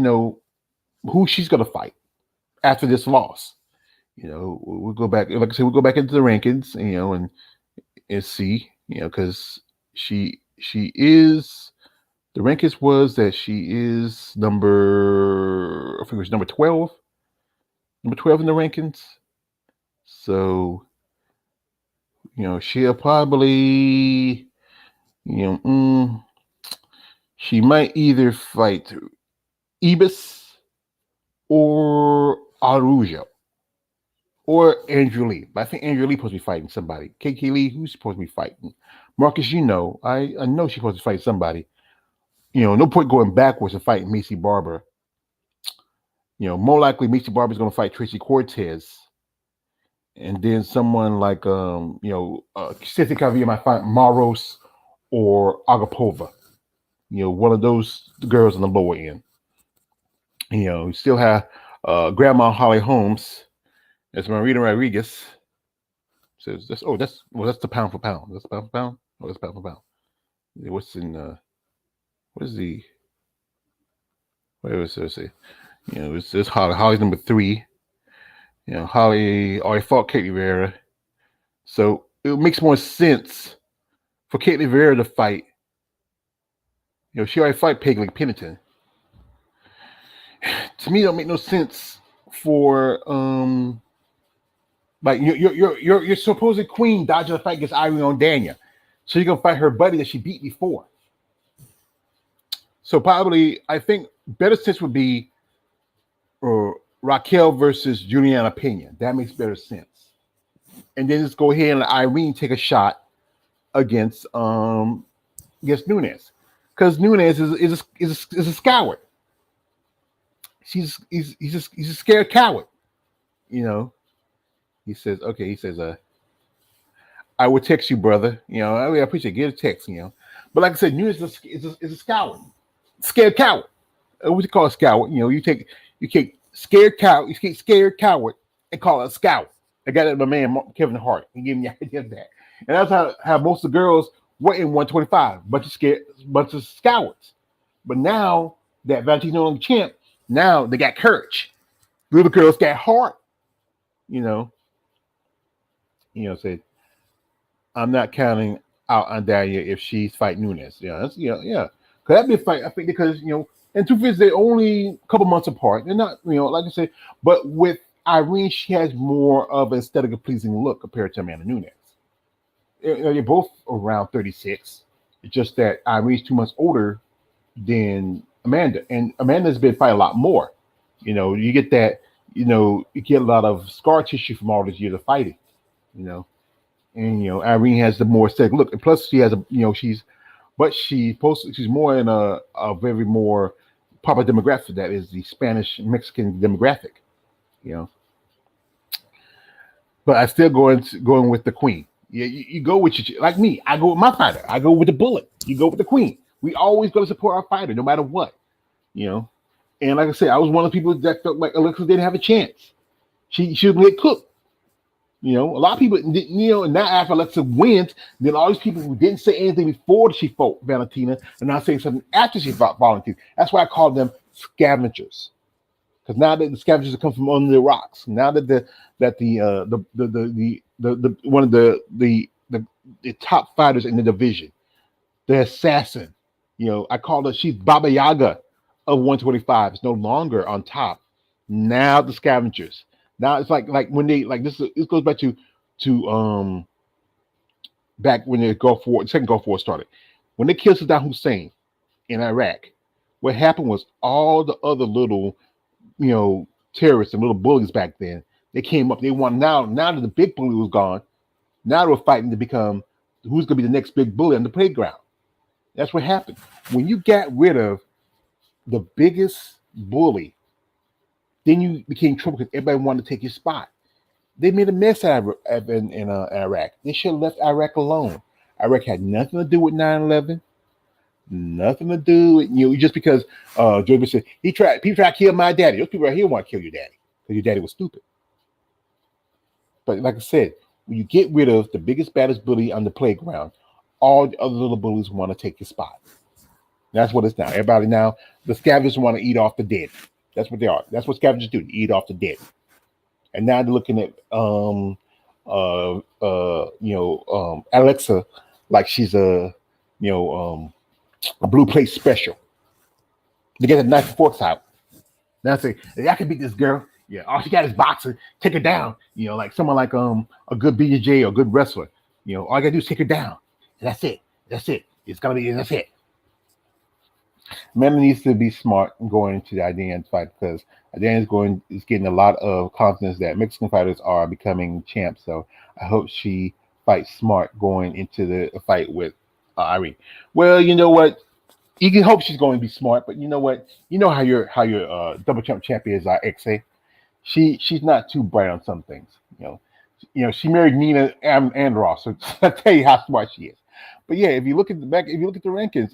who she's gonna fight after this loss. We'll go back. Like I said, we'll go back into the rankings, and see, because she is the rankings was that she is I think it was number 12 in the rankings. So, she'll probably, you know, mm, she might either fight Ibis or Arujo or Andrew Lee. But I think Andrew Lee supposed to be fighting somebody. KK Lee, who's supposed to be fighting? Marcus, I know she's supposed to fight somebody. No point going backwards and fighting Macy Barber. More likely Macy Barber is going to fight Tracy Cortez. And then someone like, Cynthia Calvillo might fight Maros or Agapova. One of those girls on the lower end. You still have Grandma Holly Holmes. That's Marina Rodriguez. Says that's the pound for pound. That's pound for pound. Oh, that's pound for pound. What's in what is the what was it say? It's Holly. Holly's number 3. Holly already fought Kate Rivera. So it makes more sense for Kate Rivera to fight. She already fought Peggy Pennington. To me, it don't make no sense for like your supposed queen dodging the fight against Irene O'Dania. So you're gonna fight her buddy that she beat before. So probably I think better sense would be Raquel versus Juliana Pena. That makes better sense. And then just go ahead and Irene take a shot against Nunes, because Nunes is a coward. He's a scared coward. He says, okay. He says, I will text you, brother. I appreciate it. Get a text. But like I said, Nunes is a coward, scared coward. What you call a coward? You take scared coward, and call it a scout. I got it my man Kevin Hart. He gave me the idea of that. And that's how most of the girls were in 125. Bunch of cowards. But now that Valentino is champ, now they got courage. Little girls got heart. Said, I'm not counting out on Dalia if she's fighting Nunes. Because that'd be a fight. I think because and truth is they're only a couple months apart. They're not, like I said, but with Irene, she has more of an aesthetically pleasing look compared to Amanda Nunes. They're both around 36. It's just that Irene's 2 months older than Amanda, and Amanda's been fighting a lot more. You get that. You get a lot of scar tissue from all these years of fighting. And Irene has the more aesthetic look, and plus she has she's more in a very more popular demographic that is the Spanish Mexican demographic. But I still going with the queen. You go with like me. I go with my fighter. I go with the bullet. You go with the queen. We always going to support our fighter, no matter what. And like I said, I was one of the people that felt like Alexa didn't have a chance. She shouldn't get cooked. A lot of people didn't, and now after Alexa wins, then all these people who didn't say anything before she fought Valentina are now saying something after she fought Valentina. That's why I call them scavengers. Because now that the scavengers have come from under the rocks, now that the one of the top fighters in the division, the assassin, I call her, she's Baba Yaga of 125. It's no longer on top. Now the scavengers. Now it's like when they this goes back to back when the second Gulf War started. When they killed Saddam Hussein in Iraq, what happened was all the other little terrorists and little bullies back then, they came up. They want now that the big bully was gone, now they were fighting to become who's going to be the next big bully on the playground. That's what happened. When you got rid of the biggest bully, then you became trouble because everybody wanted to take your spot. They made a mess out of in Iraq. They should have left Iraq alone. Iraq had nothing to do with 9/11. Nothing to do with just because George Bush said people tried to kill my daddy. Those people right here want to kill your daddy because your daddy was stupid. But like I said, when you get rid of the biggest, baddest bully on the playground, all the other little bullies want to take your spot. That's what it's now. Everybody now, the scavengers want to eat off the dead. That's what they are. That's what scavengers do. They eat off the dead. And now they're looking at Alexa like she's a blue plate special. They get the knife and forks out. Now I say, I can beat this girl. Yeah, all she got is boxing. Take her down. Like someone like a good BJJ or a good wrestler. All I gotta do is take her down. And that's it. That's it. It's gonna be. That's it. Mena needs to be smart going into the Adesanya fight because Adesanya is getting a lot of confidence that Mexican fighters are becoming champs. So I hope she fights smart going into the fight with Irene. Well, you know what? You can hope she's going to be smart, but you know what? You know how your double champion is XA. She's not too bright on some things. She married Nina and Ross, so I tell you how smart she is. But yeah, if you look at the rankings,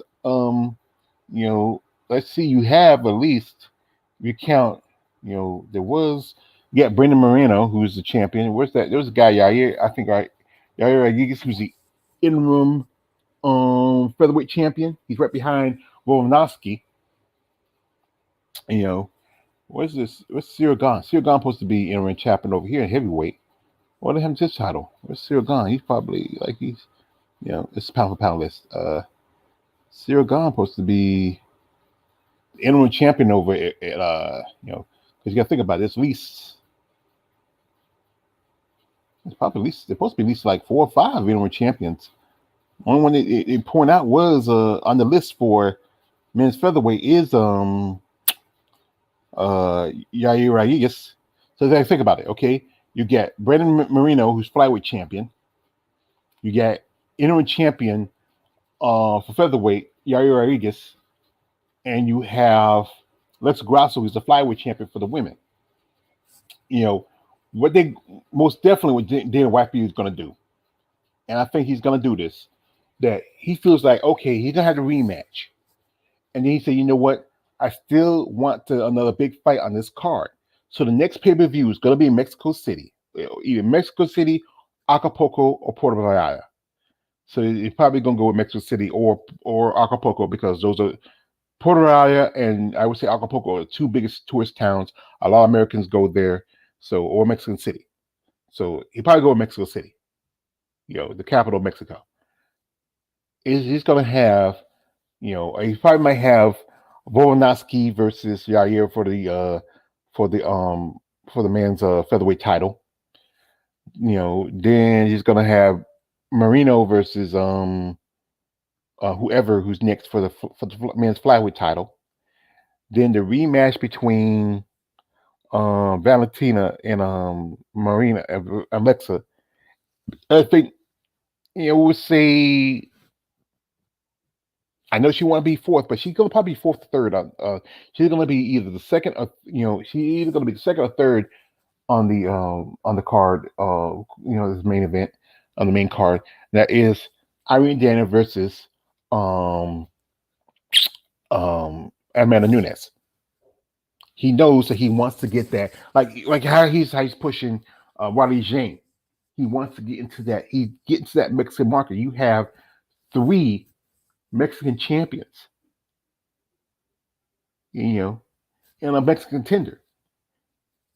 let's see, you have at least, you count, there was, Brendan Moreno, who's the champion. Where's that? There was a guy, Yair, I think, right? Yair Rodriguez, who's the interim featherweight champion. He's right behind Volkanovski. Where's this? Where's Cyril Gahn? Cyril Gahn supposed to be interim champion over here in heavyweight. What the hell's his title? Where's Cyril Gahn? He's probably it's pound for pound list. Cyril Gahn supposed to be the interim champion over at because you got to think about it. It's probably at least they're supposed to be at least like 4 or 5 interim champions. Only one they point out was on the list for men's featherweight is Yair Rodriguez. So then think about it. Okay, you get Brandon Moreno, who's flyweight champion. You get interim champion for featherweight, Yair Rodriguez, and you have Lex Grasso, who's the flyweight champion for the women. What they most definitely what Dana White is going to do, and I think he's going to do this, that he feels like, okay, he's going to have the rematch. And then he said, you know what? I still want another big fight on this card. So the next pay-per-view is going to be in Mexico City. Either Mexico City, Acapulco, or Puerto Vallarta. So he's probably going to go with Mexico City or Acapulco because those are Puerto Vallarta and I would say Acapulco are the 2 biggest tourist towns. A lot of Americans go there. Or Mexico City. So he probably go to Mexico City, the capital of Mexico. He's going to have, he probably might have Volkanovski versus Yair for the men's featherweight title. Then he's going to have Moreno versus whoever who's next for the men's flyweight title. Then the rematch between Valentina and Marina Alexa. I think we'll say. I know she want to be 4th, but she's gonna probably be 4th or 3rd. She's gonna be either the 2nd or she's either gonna be the 2nd or 3rd on the card. This main event on the main card. That is Irene Dana versus Amanda Nunes. He knows that he wants to get that, like how he's pushing Wally Zhang. He wants to get into that. He get into that Mexican market. You have 3 Mexican champions, and a Mexican contender.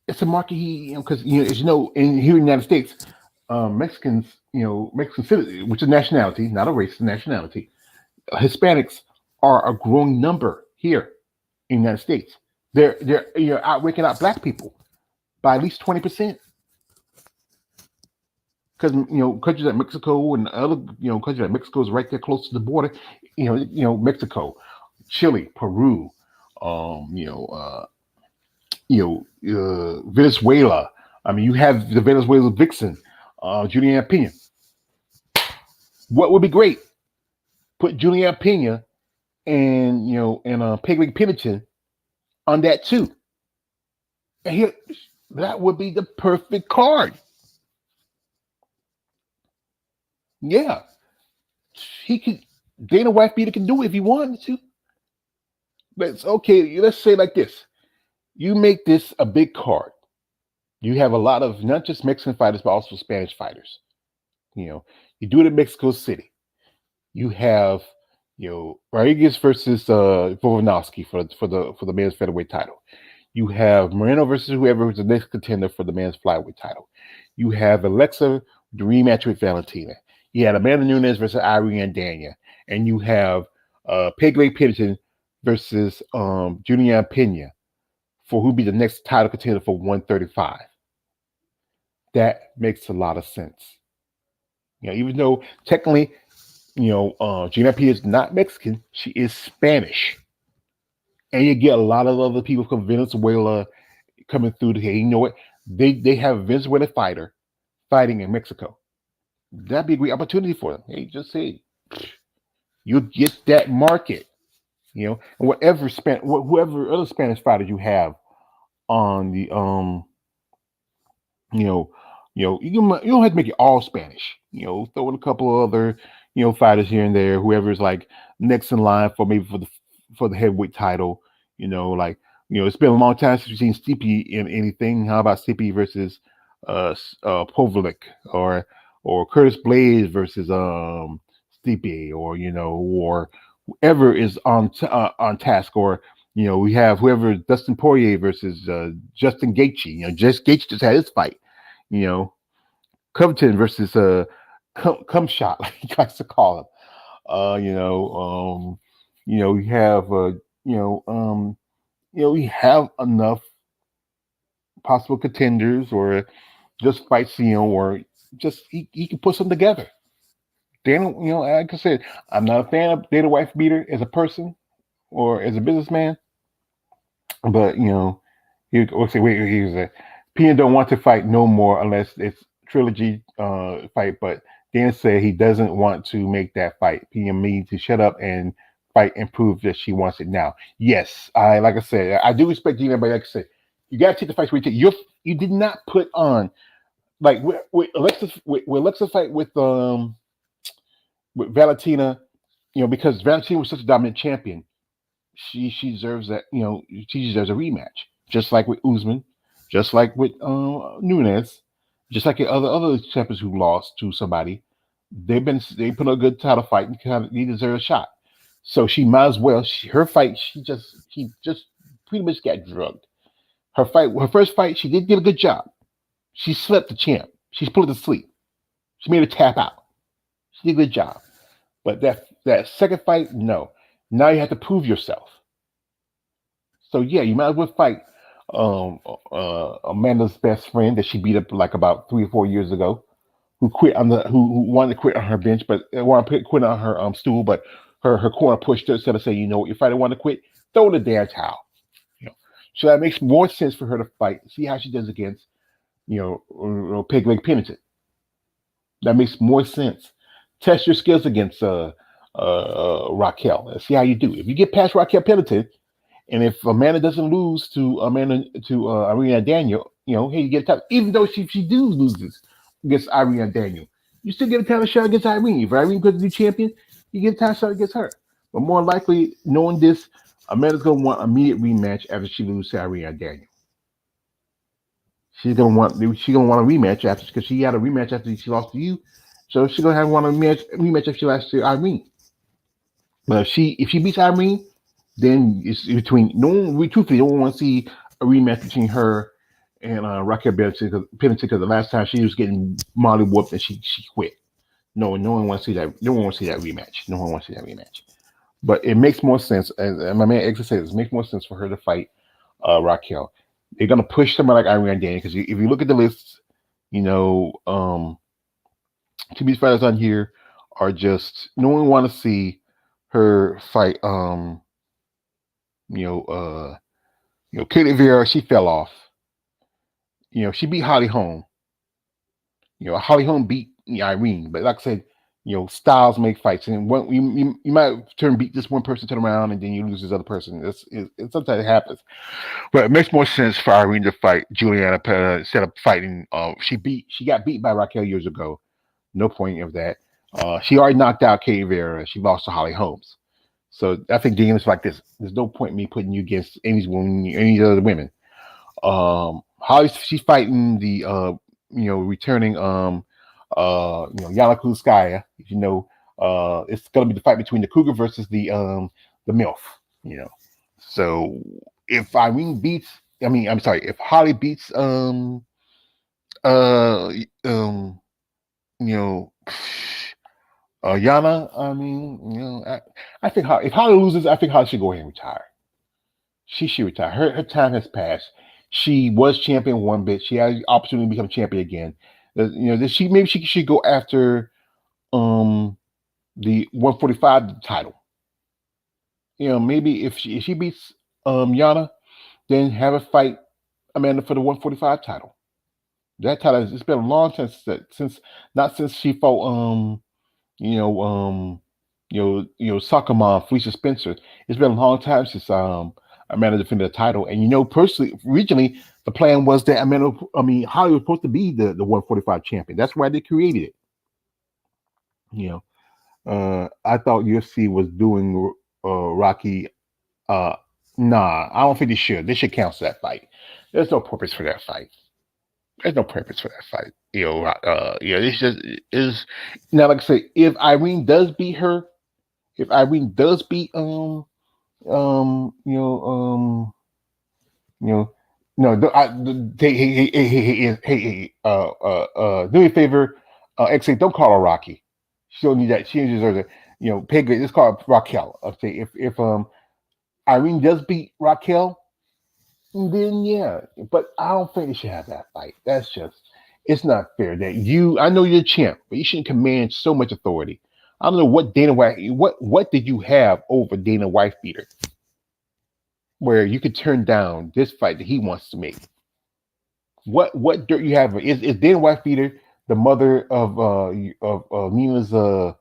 It's a market because as you know, here in the United States, Mexicans, Mexican citizens, which is nationality, not a race, nationality. Hispanics are a growing number here in the United States. They're outranking out black people by at least 20%. Because countries like Mexico and other countries like Mexico is right there close to the border. Mexico, Chile, Peru, Venezuela. I mean, you have the Venezuela vixen, Juliana Pena. What would be great? Put Juliana Pena and Peggy Pennington on that too. And here, that would be the perfect card. Yeah. he could Dana White beater can do it if he wanted to. But it's okay. Let's say like this: you make this a big card. You have a lot of not just Mexican fighters but also Spanish fighters. You know, you do it in Mexico City. You have Rodriguez versus Volkanovski for the men's featherweight title. You have Moreno versus whoever is the next contender for the men's flyweight title. You have Alexa the rematch with Valentina. You had Amanda Nunes versus Irene Adesanya, and you have Peggy Pennington versus Juliana Pena for who'd be the next title contender for 135. That makes a lot of sense. Even though technically, Juliana Pena is not Mexican, she is Spanish. And you get a lot of other people from Venezuela coming through here. You know what? They have a Venezuelan fighter fighting in Mexico. That'd be a great opportunity for them. Hey, just say you get that market, and whoever other Spanish fighters you have on the you don't have to make it all Spanish. Throw in a couple of other fighters here and there. Whoever's like next in line for maybe for the heavyweight title. It's been a long time since we've seen Stipe in anything. How about Stipe versus Povlik or Curtis Blades versus Stipe or whoever is on task, or we have whoever Dustin Poirier versus Justin Gaethje. Gaethje just had his fight. Covington versus Cumshot, like he likes to call him. We have we have enough possible contenders, or just fights, or just he can put something together. Dana, like I said, I'm not a fan of Dana White beater as a person or as a businessman, but he would say, wait, he was a Pena don't want to fight no more unless it's trilogy fight, but Dan said he doesn't want to make that fight. Pena needs to shut up and fight and prove that she wants it now. Yes, like I said, I do respect Gina, but like I said, you gotta take the fights where you did not put on like with Alexa fight with Valentina, because Valentina was such a dominant champion. She deserves that, she deserves a rematch. Just like with Usman, just like with Nunes, just like the other champions who lost to somebody. They put a good title fight and kind of deserve a shot. So she might as well. Her fight, she just pretty much got drugged. Her first fight, she did a good job. She slept the champ. She's put her to sleep. She made her tap out. She did a good job. But that second fight, no. Now you have to prove yourself. So yeah, you might as well fight Amanda's best friend that she beat up like about 3 or 4 years ago, who wanted to quit on her bench, but wanted to quit on her stool, but her corner pushed her instead of saying, your fighter want to quit, throw the damn towel. So that makes more sense for her to fight. See how she does against Peg Leg Pennington. That makes more sense. Test your skills against Raquel. Let's see how you do. If you get past Raquel Pennington, and if Amanda doesn't lose to Irene Adesanya, hey, you get a title. Even though she loses against Irene Adesanya, you still get a title shot against Irene. If Irene becomes the new champion, you get a title shot against her. But more likely, knowing this, Amanda's gonna want an immediate rematch after she loses to Irene Adesanya. She's gonna want a rematch after, because she had a rematch after she lost to you. So she's gonna want a rematch if she lost to Irene. But if she beats Irene, then it's between truthfully, no one want to see a rematch between her and Raquel Pennington, because the last time she was getting molly whooped and she quit. No one wants to see that. No one wants to see that rematch. No one wants to see that rematch. But it makes more sense, as my man X says, it makes more sense for her to fight Raquel. They're gonna push somebody like Irene Adesanya, because if you look at the lists, two these fighters on here are just no one want to see her fight. Katie Vera, she fell off. She beat Holly Holm. Holly Holm beat Irene, but like I said, styles make fights, and you might beat this one person, turn around, and then you lose this other person. It sometimes it happens, but it makes more sense for Irene to fight Juliana instead of fighting. She got beat by Raquel years ago. No point of that. She already knocked out Katie Vera. She lost to Holly Holmes. So I think Dana's like this. There's no point in me putting you against any woman, any other women. Holly, she's fighting the returning Yana Kuskaya. You know, it's gonna be the fight between the Cougar versus the MILF. You know, so if Irene beats, I mean, I'm sorry, if Holly beats uh um you know Yana, I mean, I think if Holly loses, I think Holly should go ahead and retire. She should retire. Her time has passed. She was champion one bit. She had the opportunity to become champion again. She maybe she should go after um the 145 title. Maybe if she beats Yana, then have her fight Amanda for the 145 title. That title, it's been a long time since not since she fought you know soccer mom Felicia Spencer. It's been a long time since Amanda defended the title. And personally, originally the plan was that Holly was supposed to be the 145 champion. That's why they created it. You I thought UFC was doing Rocky. Uh, nah, I don't think they should. They should cancel that fight. There's no purpose for that fight. There's no purpose for that fight. It's just is now. Like I say, if Irene does beat her, if Irene does beat um you know um you know no do me a favor, XA, don't call her Rocky. She don't need that. She deserves it. Pay good. Let's call her Raquel. Okay, if Irene does beat Raquel, then yeah, but I don't think they should have that fight. That's just, it's not fair that I know you're a champ, but you shouldn't command so much authority. I don't know what Dana White, what did you have over Dana White Beater, where you could turn down this fight that he wants to make? What dirt you have? Is Dana White Beater the mother of Nina's of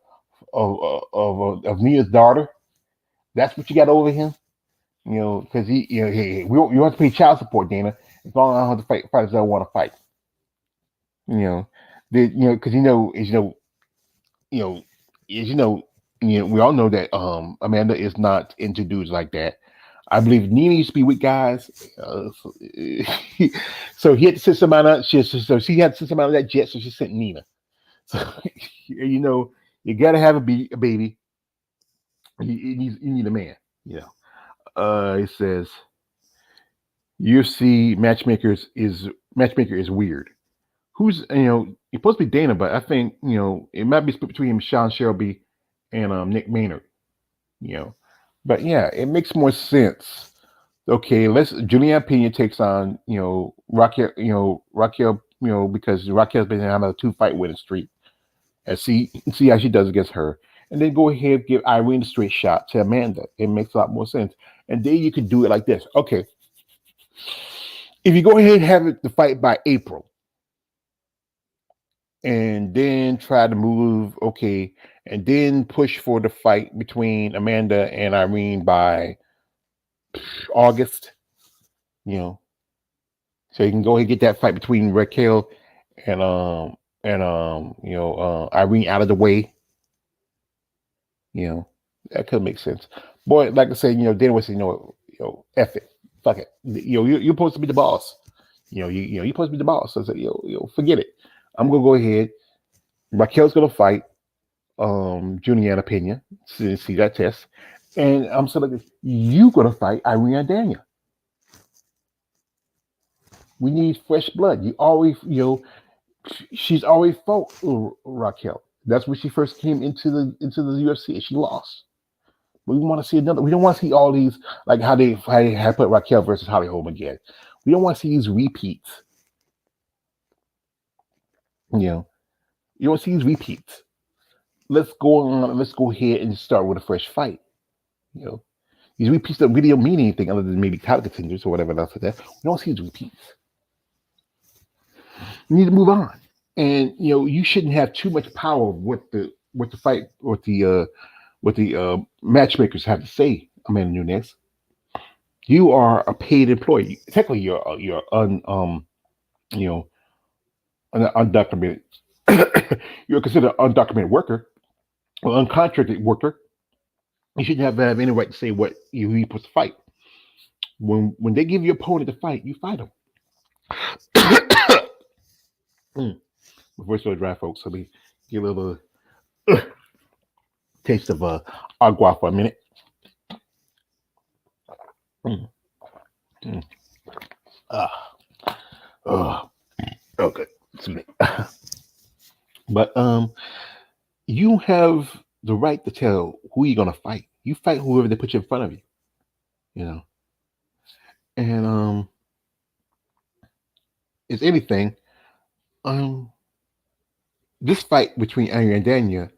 Nina's daughter? That's what you got over him? Because hey, we want to pay child support, Dana. As long as I don't have to fight fighters that want to fight. Because you know, as we all know that Amanda is not into dudes like that. I believe Nina used to be with guys, so he had to send somebody out. So she had to send somebody on that jet, so she sent Nina. So you got to have a baby. You need a man. It says UFC matchmaker is weird. Who's you're supposed to be Dana, but I think it might be split between Sean Shelby and Nick Maynard. But yeah, it makes more sense. Okay, Julianne Pena takes on Raquel because Raquel's been having a 2-fight winning streak, and see how she does against her. And then go ahead and give Irene a straight shot to Amanda. It makes a lot more sense. And then you could do it like this. Okay. If you go ahead and have the fight by April, and then try to move, okay, and then push for the fight between Amanda and Irene by August, so you can go ahead and get that fight between Raquel and Irene out of the way. That could make sense. Boy, like I said, Dana was saying, F it, fuck it. You're supposed to be the boss. You're supposed to be the boss. So I said, forget it. I'm gonna go ahead. Raquel's gonna fight Julianna Pena. See that test. And I'm saying like this, you gonna fight Irene Daniel. We need fresh blood. She's always fought Raquel. That's when she first came into the UFC and she lost. We want to see another. We don't want to see all these like how they put Raquel versus Holly Holm again. We don't want to see these repeats. You don't see these repeats. Let's go on. Let's go ahead and start with a fresh fight. These repeats don't really mean anything other than maybe title contenders or whatever else like that. We don't see these repeats. We need to move on. And you shouldn't have too much power with the fight with the matchmakers have to say, Amanda Nunes. You are a paid employee. Technically, you're an undocumented. You're considered an undocumented worker. Well, uncontracted worker, you shouldn't have any right to say what you supposed to fight. When they give you opponent to fight, you fight them. Mm. My voice so dry, folks. So we get a little taste of agua for a minute. Mm. Mm. Ah, oh, okay. Excuse me. But you have the right to tell who you're gonna fight. You fight whoever they put you in front of you. You know, and if anything, um, this fight between Aaron and Daniel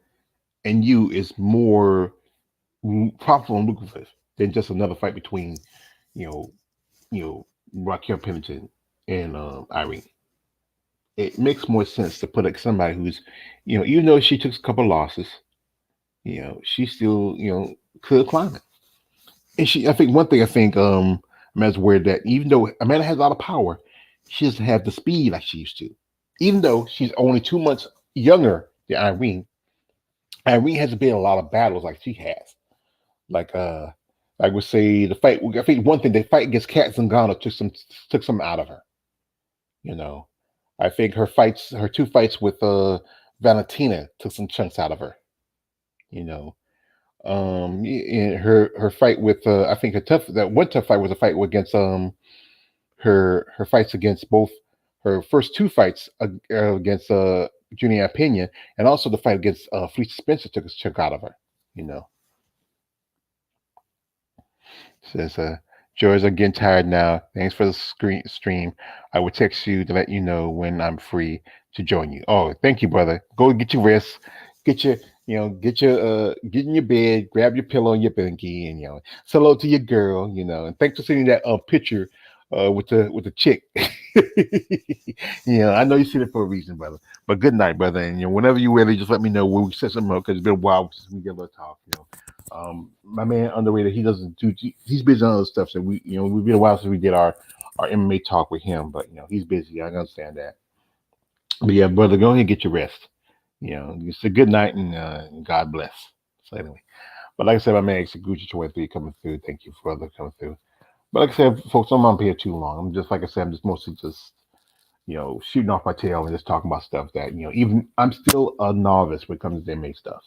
and you is more profitable and lucrative than just another fight between you know Raquel Pennington and Irene. It makes more sense to put like somebody who's even though she took a couple of losses, she still could climb it. And I think one thing I think Amanda's aware that even though Amanda has a lot of power, she doesn't have the speed like she used to. Even though she's only 2 months younger than Irene, Irene hasn't been in a lot of battles like she has. Like I would say the fight. I think one thing the fight against Kat Zingano took some out of her. You know, I think her two fights with Valentina took some chunks out of her. You know, in her fight with I think that one tough fight was a fight against her fights against both her first two fights against Juliana Pena, and also the fight against Felicia Spencer took a chunk out of her. You know, says George, I'm getting tired now. Thanks for the stream. I will text you to let you know when I'm free to join you. Oh, thank you, brother. Go get your rest. Get your get in your bed, grab your pillow and your binky, and say hello to your girl, and thanks for sending that picture with the chick. I know you seen it for a reason, brother. But good night, brother. And whenever you're ready, just let me know when we set something up because it's been a while since we get a little talk. My man underrated. He doesn't do. He's busy on other stuff. So we've been a while since we did our MMA talk with him. But he's busy. I understand that. But yeah, brother, go ahead and get your rest. It's a good night and God bless. So anyway, but like I said, my man Gucci 23 coming through. Thank you, brother, coming through. But like I said, folks, I'm not here too long. I'm just like I said, I'm just mostly just shooting off my tail and just talking about stuff that even I'm still a novice when it comes to MMA stuff.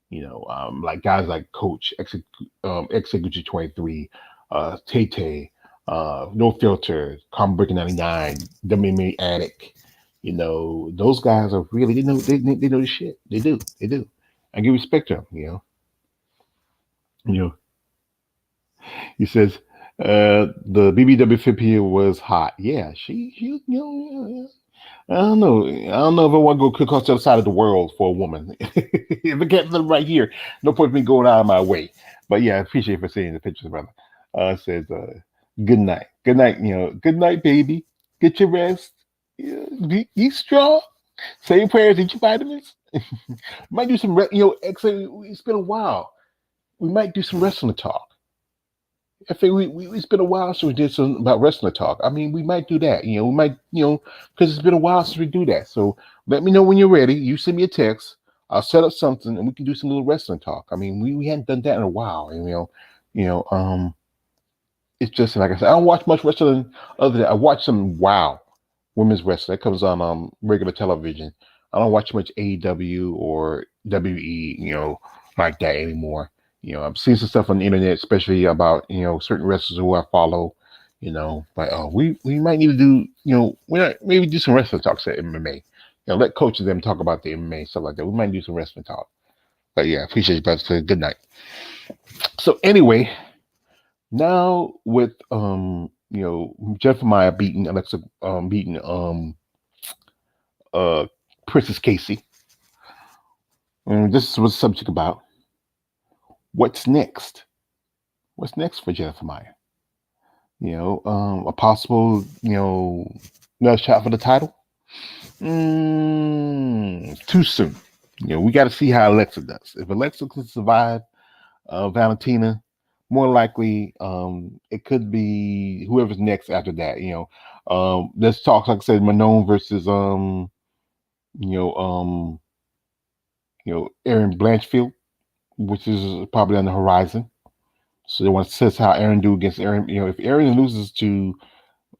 Like guys like Coach Execution 23, Tay Tay, No Filter, Calm Breaking 99, MMA Addict. Those guys are really they know the shit. They do. I give respect to them. You know. He says the BBW50 was hot. Yeah, she I don't know. I don't know if I want to go cook on the other side of the world for a woman. If I get them right here, no point in me going out of my way. But yeah, I appreciate you for seeing the pictures, brother. It says, good night. Good night, good night, baby. Get your rest. Be strong. Say your prayers, eat your vitamins. Might do some, actually, it's been a while. We might do some wrestling talk. I think it's been a while since we did some about wrestling talk. I mean, we might do that. We might, because it's been a while since we do that. So let me know when you're ready. You send me a text. I'll set up something and we can do some little wrestling talk. I mean, we hadn't done that in a while. It's just like I said, I don't watch much wrestling other than I watch some women's wrestling that comes on regular television. I don't watch much AEW or WE, like that anymore. I've seen some stuff on the internet, especially about certain wrestlers who I follow. But we might need to do maybe do some wrestling talks at MMA. Let coaches them talk about the MMA stuff like that. We might do some wrestling talk. But yeah, appreciate you, brother. So good night. So anyway, now with Jennifer Maya beating Alexa beating uh Princess Casey. And this was the subject about what's next. What's next for Jennifer Maya? A possible, another shot for the title. Too soon. We got to see how Alexa does. If Alexa can survive Valentina, more likely, it could be whoever's next after that. Let's talk, like I said, Manon versus you know, Aaron Blanchfield. which is probably on the horizon. So they want to test how Aaron do against Aaron. If Aaron loses to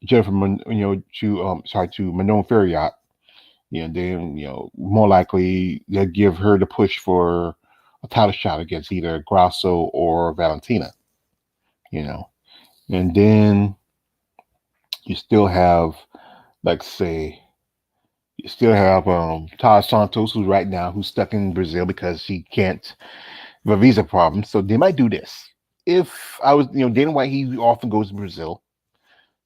Jennifer, to Manon Ferriot, then more likely they'll give her the push for a title shot against either Grasso or Valentina. You know, and then you still have, like, say, you still have Todd Santos, who's stuck in Brazil because he can't have a visa problem. So they might do this. If I was, Dana White, he often goes to Brazil.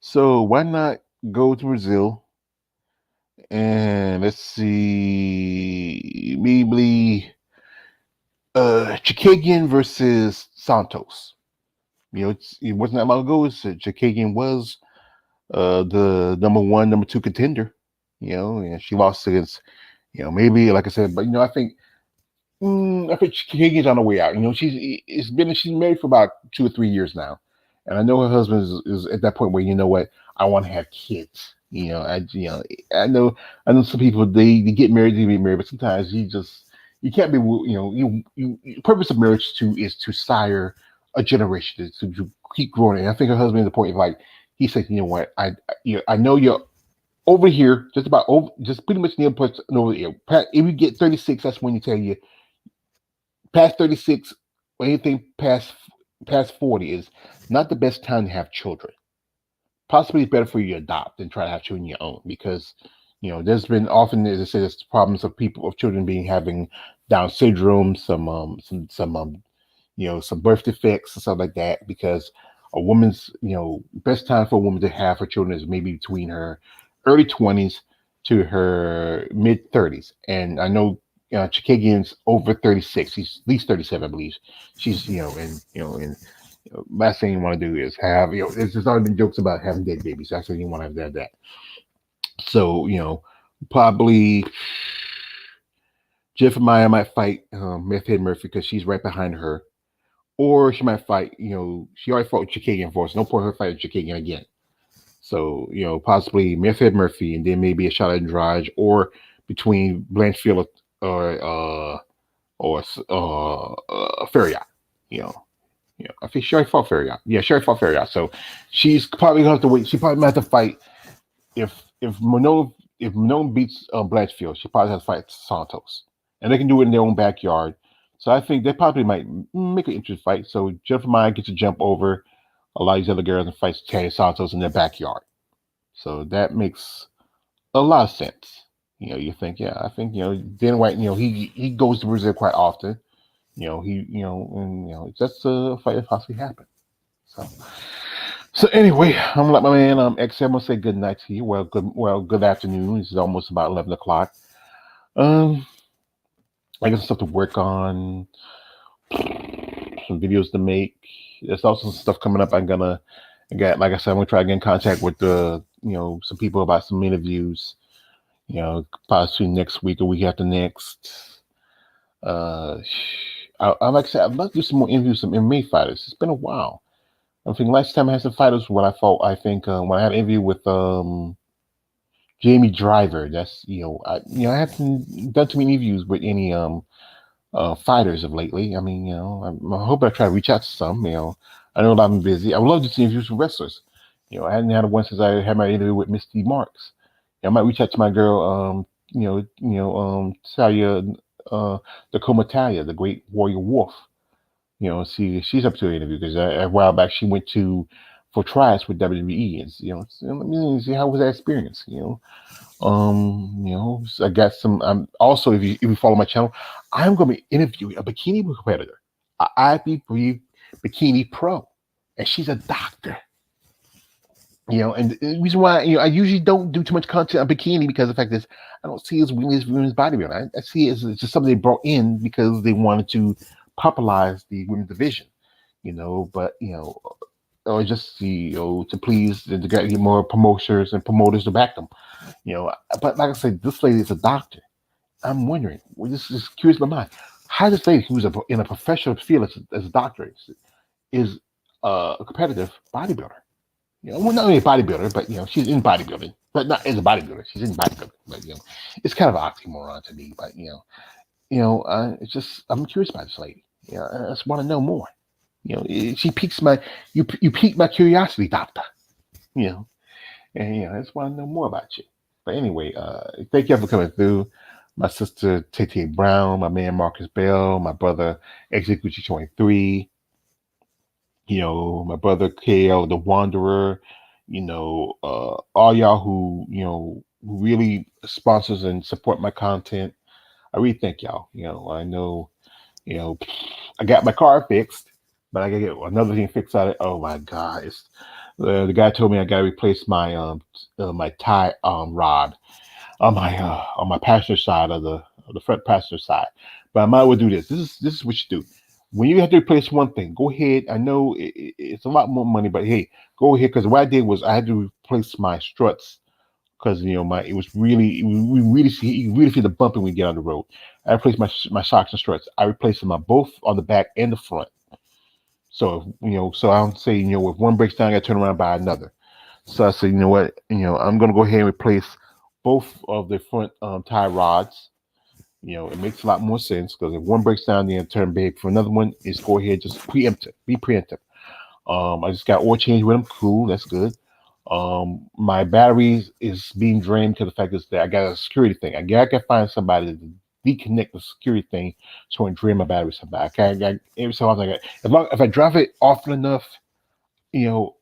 So why not go to Brazil and let's see, maybe Chikagian versus Santos. It wasn't that long ago. Chikagian was the number one, number two contender. And she lost against, maybe, like I said, but I think Chikagian's on the way out. She's married for about 2 or 3 years now, and I know her husband is at that point where, I want to have kids. I know some people, they get married, but sometimes you can't be, the purpose of marriage is to sire a generation, to keep growing. And I think her husband is the point of, like, he said, I know you're over here, just about over, just pretty much near plus over here. If you get 36, that's when you tell you past 36 or anything past 40 is not the best time to have children. Possibly it's better for you to adopt than try to have children your own, because there's been often, as I said, there's problems of children having Down syndrome, some birth defects and stuff like that, because a woman's, best time for a woman to have her children is maybe between her early 20s to her mid 30s. And I know Chikagian's over 36. He's at least 37, I believe. She's, last thing you want to do is have, there's already been jokes about having dead babies. That's what you want to have that. So, probably Jennifer Maya might fight Meth Head Murphy because she's right behind her. Or she might fight, she already fought Chikagian for us. No point her fighting Chikagian again. So, possibly Meth Head Murphy, and then maybe a shot at Andrade, or between Blanchfield or Ferriot. I think Sherry fought Ferriot. Yeah, Sherry fought Ferriot. So she's probably gonna have to wait. She probably might have to fight if Manon beats Blanchfield, she probably has to fight Santos, and they can do it in their own backyard. So I think they probably might make an interesting fight. So Jennifer Maya gets to jump over a lot of these other girls and fights Tanya Santos in their backyard. So that makes a lot of sense. You think, yeah, I think, Dan White, he goes to Brazil quite often. That's a fight that possibly happen. So anyway, I'm gonna let my man XM, I'm gonna say good night to you. Good afternoon. It's almost about 11 o'clock. I got some stuff to work on, some videos to make. There's also some stuff coming up. Like I said, I'm gonna try to get in contact with some people about some interviews. Possibly next week or week after next. Like I said, I'd love to do some more interviews, some MMA fighters. It's been a while. I think last time I had some fighters when I fought, I think when I had an interview with Jamie Driver. That's I haven't done too many interviews with any fighters of lately. I mean, I hope I try to reach out to some. I know I'm busy. I would love to see interviews with wrestlers. I hadn't had one since I had my interview with Misty Marks. I might reach out to my girl, Talia, Tacoma Talia, the Great Warrior Wolf. See, she's up to an interview because a while back she went for tryouts with WWE, and let me see how was that experience. I got some. Also, if you follow my channel, I'm going to be interviewing a bikini competitor, IFBB Bikini Pro, and she's a doctor. And the reason why I usually don't do too much content on bikini because the fact is I don't see it as women's bodybuilding. I see it as just something they brought in because they wanted to popularize the women's division, but or just to please to get more promoters to back them, But like I said, this lady is a doctor. I'm wondering, this is curious in my mind, how this lady who's in a professional field as a doctor is a competitive bodybuilder. Well, not only a bodybuilder, but she's in bodybuilding, but not as a bodybuilder. She's in bodybuilding, but it's kind of an oxymoron to me. But it's just I'm curious about this lady. You know, I just want to know more. You know, she piques my you pique my curiosity, doctor. You know, and I just want to know more about you. But anyway, thank you for coming through. My sister Tete Brown, my man Marcus Bell, my brother Execution 23, my brother KL the Wanderer, all y'all who, who really sponsors and support my content. I really thank y'all. I know, you know, I got my car fixed, but I gotta get another thing fixed on it. Oh my God. The guy told me I gotta replace my tie rod on my passenger side of the front passenger side. But I might well do this. This is what you do. When you have to replace one thing, go ahead. I know it's a lot more money, but hey, go ahead. Because what I did was I had to replace my struts because my it was really we really see you really feel the bumping when you get on the road. I replaced my shocks and struts. I replaced them on both on the back and the front. So so I don't say if one breaks down, I got to turn around and buy another. So I said, you know what, I'm gonna go ahead and replace both of the front tie rods. It makes a lot more sense because if one breaks down, then turn big for another one. Is go ahead, just preempt it, be preemptive. I just got oil change with them. Cool, that's good. My batteries is being drained because the fact is that I got a security thing. I gotta find somebody to deconnect the security thing so I can drain my battery somebody. Every so often, if I drive it often enough, it'll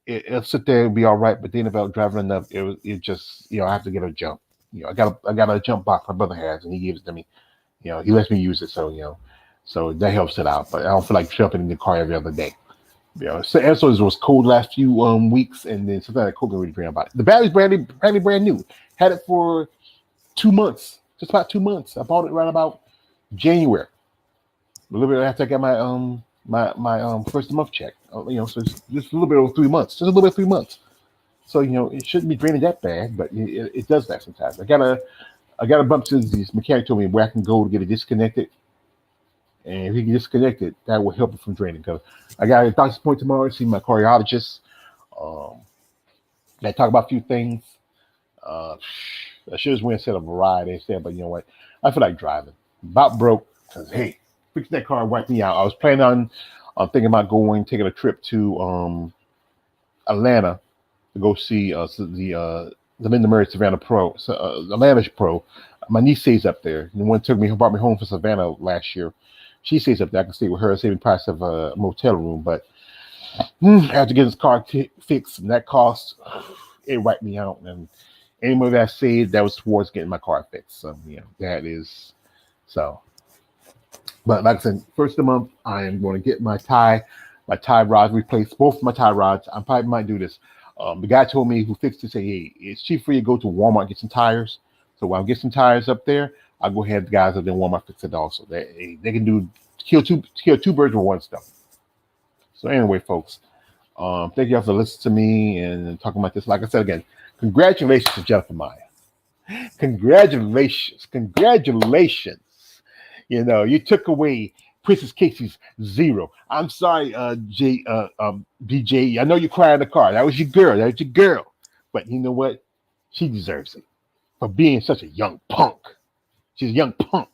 sit there and be all right. But then if I'm driving enough, it just I have to get a jump. I got a jump box my brother has, and he gives it to me. He lets me use it, so so that helps it out. But I don't feel like jumping in the car every other day. So also it was cold last few weeks, and then something like cold really drain about it. The battery's brand new. Had it for 2 months, just about 2 months. I bought it around about January, a little bit after I got my first of the month check. So it's just a little bit over 3 months, just a little bit of 3 months. So it shouldn't be draining that bad, but it does that sometimes. I got a bump to this mechanic told me where I can go to get it disconnected. And if he can disconnect it, that will help it from draining. Because I got a doctor's appointment tomorrow to see my cardiologist. Um, I talk about a few things. Uh, I should have went and said a variety instead, but you know what? I feel like driving. About broke because hey, fixing that car wiped me out. I was planning on thinking about taking a trip to Atlanta to go see the Linda Murray Savannah Pro, Atlanta Pro. My niece stays up there. The one brought me home from Savannah last year. She stays up there. I can stay with her, saving the price of a motel room. But I have to get this car fixed, and that cost it wiped me out. And any money that I saved, that was towards getting my car fixed. So that is so. But like I said, first of the month, I am going to get my tie rods replaced. Both my tie rods. I probably might do this. The guy told me who fixed it, say, hey, it's cheap for you to go to Walmart and get some tires. So while I get some tires up there, I'll go ahead the guys up there in Walmart fix it also. They can kill two birds with one stone. So anyway, folks, thank you all for listening to me and talking about this. Like I said again, congratulations to Jennifer Maya. Congratulations. You took away Princess Casey's 0. I'm sorry, BJ. I know you cried in the car. That was your girl. But you know what? She deserves it for being such a young punk. She's a young punk.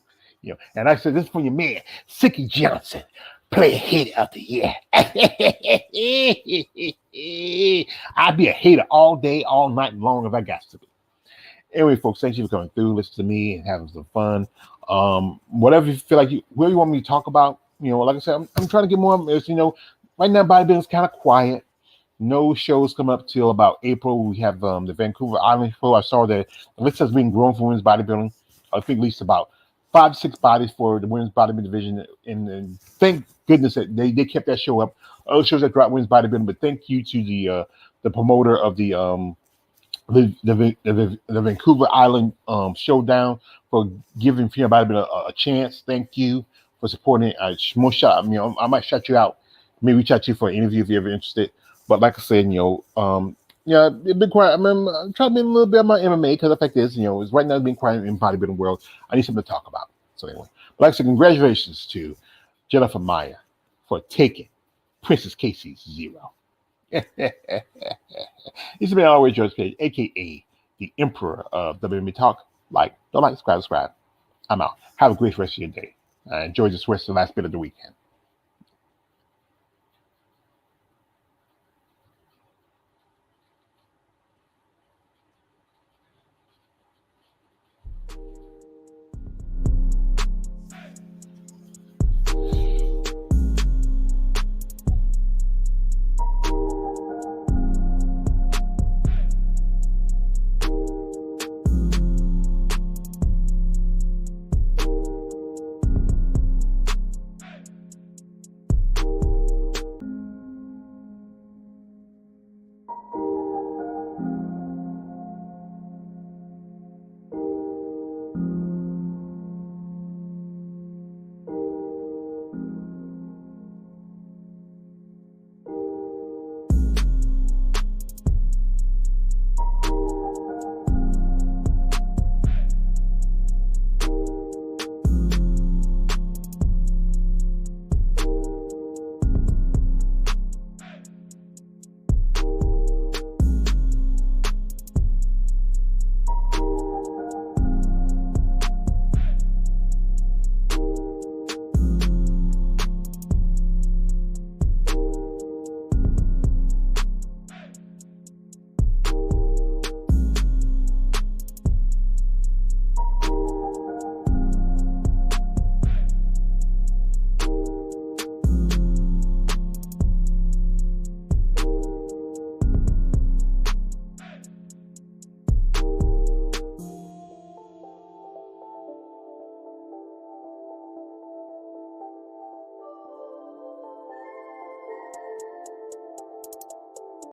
And I said, this is for your man, Sicky Johnson, player hater of the year. I'd be a hater all day, all night long if I got to be. Anyway, folks, thank you for coming through, listening to me, and having some fun. Whatever you feel like whatever you want me to talk about, like I said, I'm trying to get more. Right now bodybuilding's kind of quiet. No shows come up till about April. We have the Vancouver Island show. I saw that the list has been growing for women's bodybuilding. I think at least about 5 to 6 bodies for the women's bodybuilding division, and thank goodness that they kept that show up. Other shows that dropped women's bodybuilding, but thank you to the promoter of the Vancouver Island showdown for giving female bodybuilding a chance. Thank you for supporting it. I might shout you out. Maybe reach out to you for an interview if you're ever interested. But like I said, it's been quiet. I'm trying to be a little bit of my MMA because the fact is, it's right now it's been quiet in the bodybuilding world. I need something to talk about. So anyway, but like I said, congratulations to Jennifer Maya for taking Princess Casey's 0. This has been always George Page, aka the Emperor of WWE Talk. Don't like, subscribe. I'm out. Have a great rest of your day. Enjoy this rest of the last bit of the weekend.